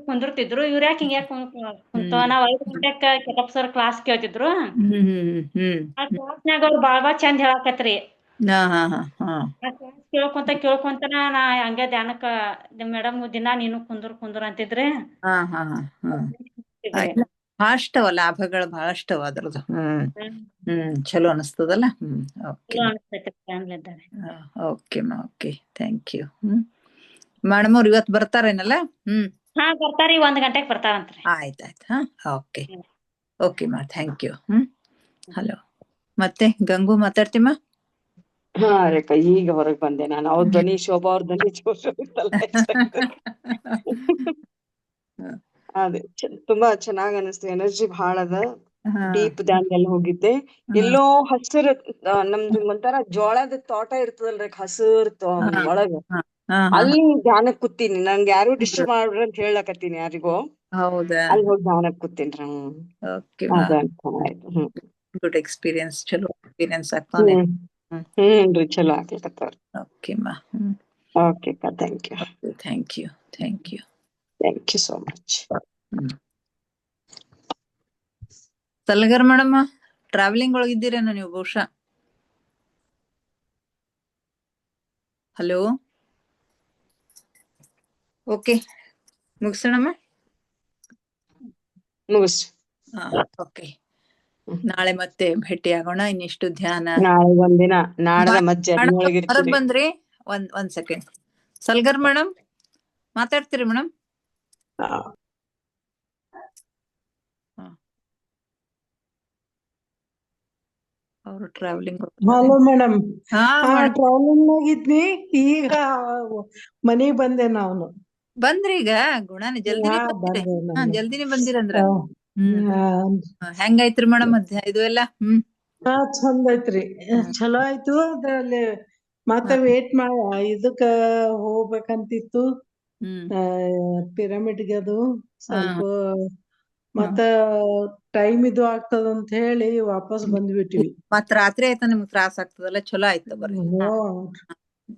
ಕುಂದಿರ್ತಿದ್ರು, ಇವ್ರ ಯಾಕೆ ಹಿಂಗ ಕುಂತ. ನಾವ್ 5 ಗಂಟೆಕ್ ಕೆಟಪ್ ಸರ್ ಕ್ಲಾಸ್ ಕೇಳ್ತಿದ್ರು. ಆ ಕ್ಲಾಸ್ನಾಗ ಅವ್ರು ಬಾಳ ಚಂದ ಹೇಳಾಕತ್ರಿ. ಆ ಕ್ಲಾಸ್ ಕೇಳ್ಕೊಂತನ ನಾ ಹಂಗ ಧ್ಯಾನಕ್ಕ ಮೇಡಮ್ ದಿನಾ ನೀನು ಕುಂದ್ರ ಅಂತಿದ್ರಿ. ಬಹಳಷ್ಟವ ಲಾಭಗಳು, ಬಹಳಷ್ಟವ ಅದ್ರದ್ದು. ಚಲೋ ಅನಿಸ್ತದಲ್ಲ. ಓಕೆ ಮಾ, ಓಕೆ, ಥ್ಯಾಂಕ್ ಯು. ಮೇಡಮ್ ಅವ್ರು ಇವತ್ ಬರ್ತಾರೇನಲ್ಲ? ಬರ್ತಾರಿ, 1 ಗಂಟೆಗೆ ಬರ್ತಾರಂತ್ರಿ. ಆಯ್ತಾಯ್ತು. ಓಕೆ, ಓಕೆ ಮಾ, ಥ್ಯಾಂಕ್ ಯು. ಹಲೋ, ಮತ್ತೆ ಗಂಗು ಮಾತಾಡ್ತೀಮ್ಮ? ಹಾ ರೇಖಾ, ಈಗ ಹೊರಗ್ ಬಂದೆ ನಾನು. ಅವ್ರ ಧ್ವನಿ, ಶೋಭಾ ಅವ್ರ ಧ್ವನಿ ಅದೇ ತುಂಬಾ ಚೆನ್ನಾಗ್ ಅನಿಸ್ತು. ಎನರ್ಜಿ ಬಹಳ ಅದ. ಡೀಪ್ ಧ್ಯಾನದಲ್ಲಿ ಹೋಗಿದ್ದೆ. ಎಲ್ಲೋ ಹಸಿರು, ನಮ್ದು ಒಂಥರ ಜೋಳದ ತೋಟ ಇರ್ತದಲ್ರಿ, ಹಸಿರು ಒಳಗ, ಅಲ್ಲಿ ಧ್ಯಾನಕ್ ಕೂತೀನಿ. ನಂಗೆ ಯಾರು ಡಿಸ್ಟರ್ಬ್ ಮಾಡ್ರಿ ಅಂತ ಹೇಳಕತ್ತೀನಿ ಯಾರಿಗೋ. ಹೌದಾ? ಅಲ್ಲಿ ಹೋಗಿ ಧ್ಯಾನಕ್ ಕೂತೀನ್ರಿ. ಗುಡ್ ಎಕ್ಸ್ಪೀರಿಯನ್ಸ್, ಚಲೋ ಎಕ್ಸ್ಪೀರಿಯನ್ಸ್ ಆಗ್ತಾನೆ. ಹ್ಞೂನ್ರಿ, ಚಲೋ ಆಗ್ಲಿಕತ್ತಾರ. ಓಕೆ ಮಾ. ಓಕೆ ಅಕ್ಕ, thank you. Thank you, thank you, thank you so much. Salagar madam, traveling ಒಳಗಿದ್ದೀರೇನೋ ನೀವು ಬಹುಶಃ? ಹಲೋ, ಓಕೆ, ಮುಗಿಸೋಣಮ್ಮ? ಮುಗಿಸ್. ಓಕೆ, ನಾಳೆ ಮತ್ತೆ ಭೇಟಿ ಆಗೋಣ. ಇನ್ನಿಷ್ಟು ಧ್ಯಾನ ನಾಳೆ ಒಂದಿನ, ನಾಡದ ಮಧ್ಯಾಹ್ನ ಹೊರಗ್ ಬಂದ್ರಿ. ಒಂದ್ ಸೆಕೆಂಡ್. ಸಲ್ಗರ್ ಮೇಡಮ್ ಮಾತಾಡ್ತೀರಿ ಮೇಡಮ್? ಅವರು ಟ್ರಾವೆಲಿಂಗ್. Hello madam. ಟ್ರಾವೆಲಿಂಗ್ ಹೋಗಿದ್ನಿ, ಈಗ ಮನೆಗ್ ಬಂದೆ. ನಾನು ಬಂದ್ರಿ ಈಗ? ಗುಣನೇ ಜಲ್ದಿನೇ ಬಂದಿರಂದ್ರ. ಹೆಂಗಾಯ್ತ್ರಿ ಮೇಡಮ್ ಇದು ಎಲ್ಲ? ಚಂದ ಐತ್ರಿ, ಚಲೋ ಆಯ್ತು. ಅದ್ರಲ್ಲಿ ಮತ್ತೆ ವೇಟ್ ಇದಕ್ಕ ಹೋಗ್ಬೇಕಂತಿತ್ತು, ಪಿರಮಿಡ್ಗೆ. ಅದು ಸ್ವಲ್ಪ ಮತ್ತ ಟೈಮ್ ಇದು ಆಗ್ತದಂತ ಹೇಳಿ ವಾಪಸ್ ಬಂದ್ಬಿಟ್ವಿ. ಮತ್ ರಾತ್ರಿ ಆಯ್ತಾ ನಿಮ್ಗ್ ತ್ರಾಸ ಆಗ್ತದಲ್ಲ? ಚಲೋ ಆಯ್ತು ಬರ್ರಿ.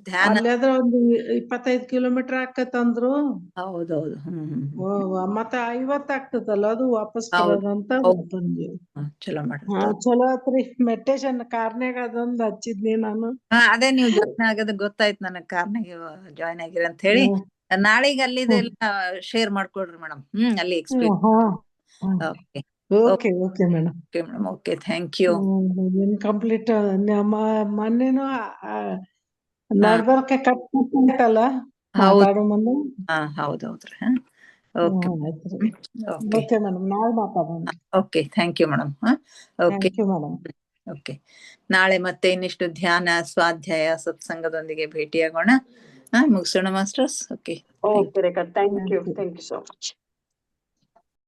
ಧ್ಯಾನ ಅಲ್ಲಾದ್ರ ಒಂದು 25 ಕಿಲೋಮೀಟರ್ ಆಕತ್ತಂದ್ರು. ಹೌದೌದು. ಮತ್ತೆ 50 ಆಗ್ತದಲ್ಲ ಅದು ವಾಪಸ್ ಹೌದು ಬರೋದಂತ ಹೌದು. ಬಂದ್ವಿ. ಚಲೋ ಮಾಡ್ರಿ. ಚಲೋ ಆತ್ರಿ. ಮೆಡಿಟೇಷನ್ ಕಾರ್ನ್ಯಾಗ ಅದೊಂದ್ ಹಚ್ಚಿದ್ನಿ ನಾನು. ಅದೇ ನೀವು ಜಾಯ್ನ್ ಆಗೋದ್ ಗೊತ್ತಾಯ್ತು ನನಗ್, ಕಾರ್ನಾಗೆ ಜಾಯ್ನ್ ಆಗಿರ ಅಂತ ಹೇಳಿ. ನಾಳೆಗೆ ಅಲ್ಲಿದೆಲ್ಲ ಶೇರ್ ಮಾಡ್ಕೊಡ್ರಿ ಮೇಡಮ್. ಅಲ್ಲಿ experience. Okay okay okay madam. Okay madam. Okay, thank you. Complete ಮೊನ್ನೆನು ನಡ್ಬರ್ಕೆ ಕಟ್ ಮಾಡ್ತಲ್ಲ ಮಾತಾಡೋ ಮುಂದೆ. ಹೌದೌದ್ರಿ. ಓಕೆ ಓಕೆ ಮೇಡಮ್, ನಾಳೆ ಮಾತಾಡೋಣ. Okay, thank you madam. Okay thank you madam. Okay, ನಾಳೆ ಮತ್ತೆ ಇನ್ನಿಷ್ಟು ಧ್ಯಾನ, ಸ್ವಾಧ್ಯಾಯ, ಸತ್ಸಂಗದೊಂದಿಗೆ ಭೇಟಿಯಾಗೋಣ. ಮುಗಿಸೋಣ masters. Okay, okay Rekha, thank you so much.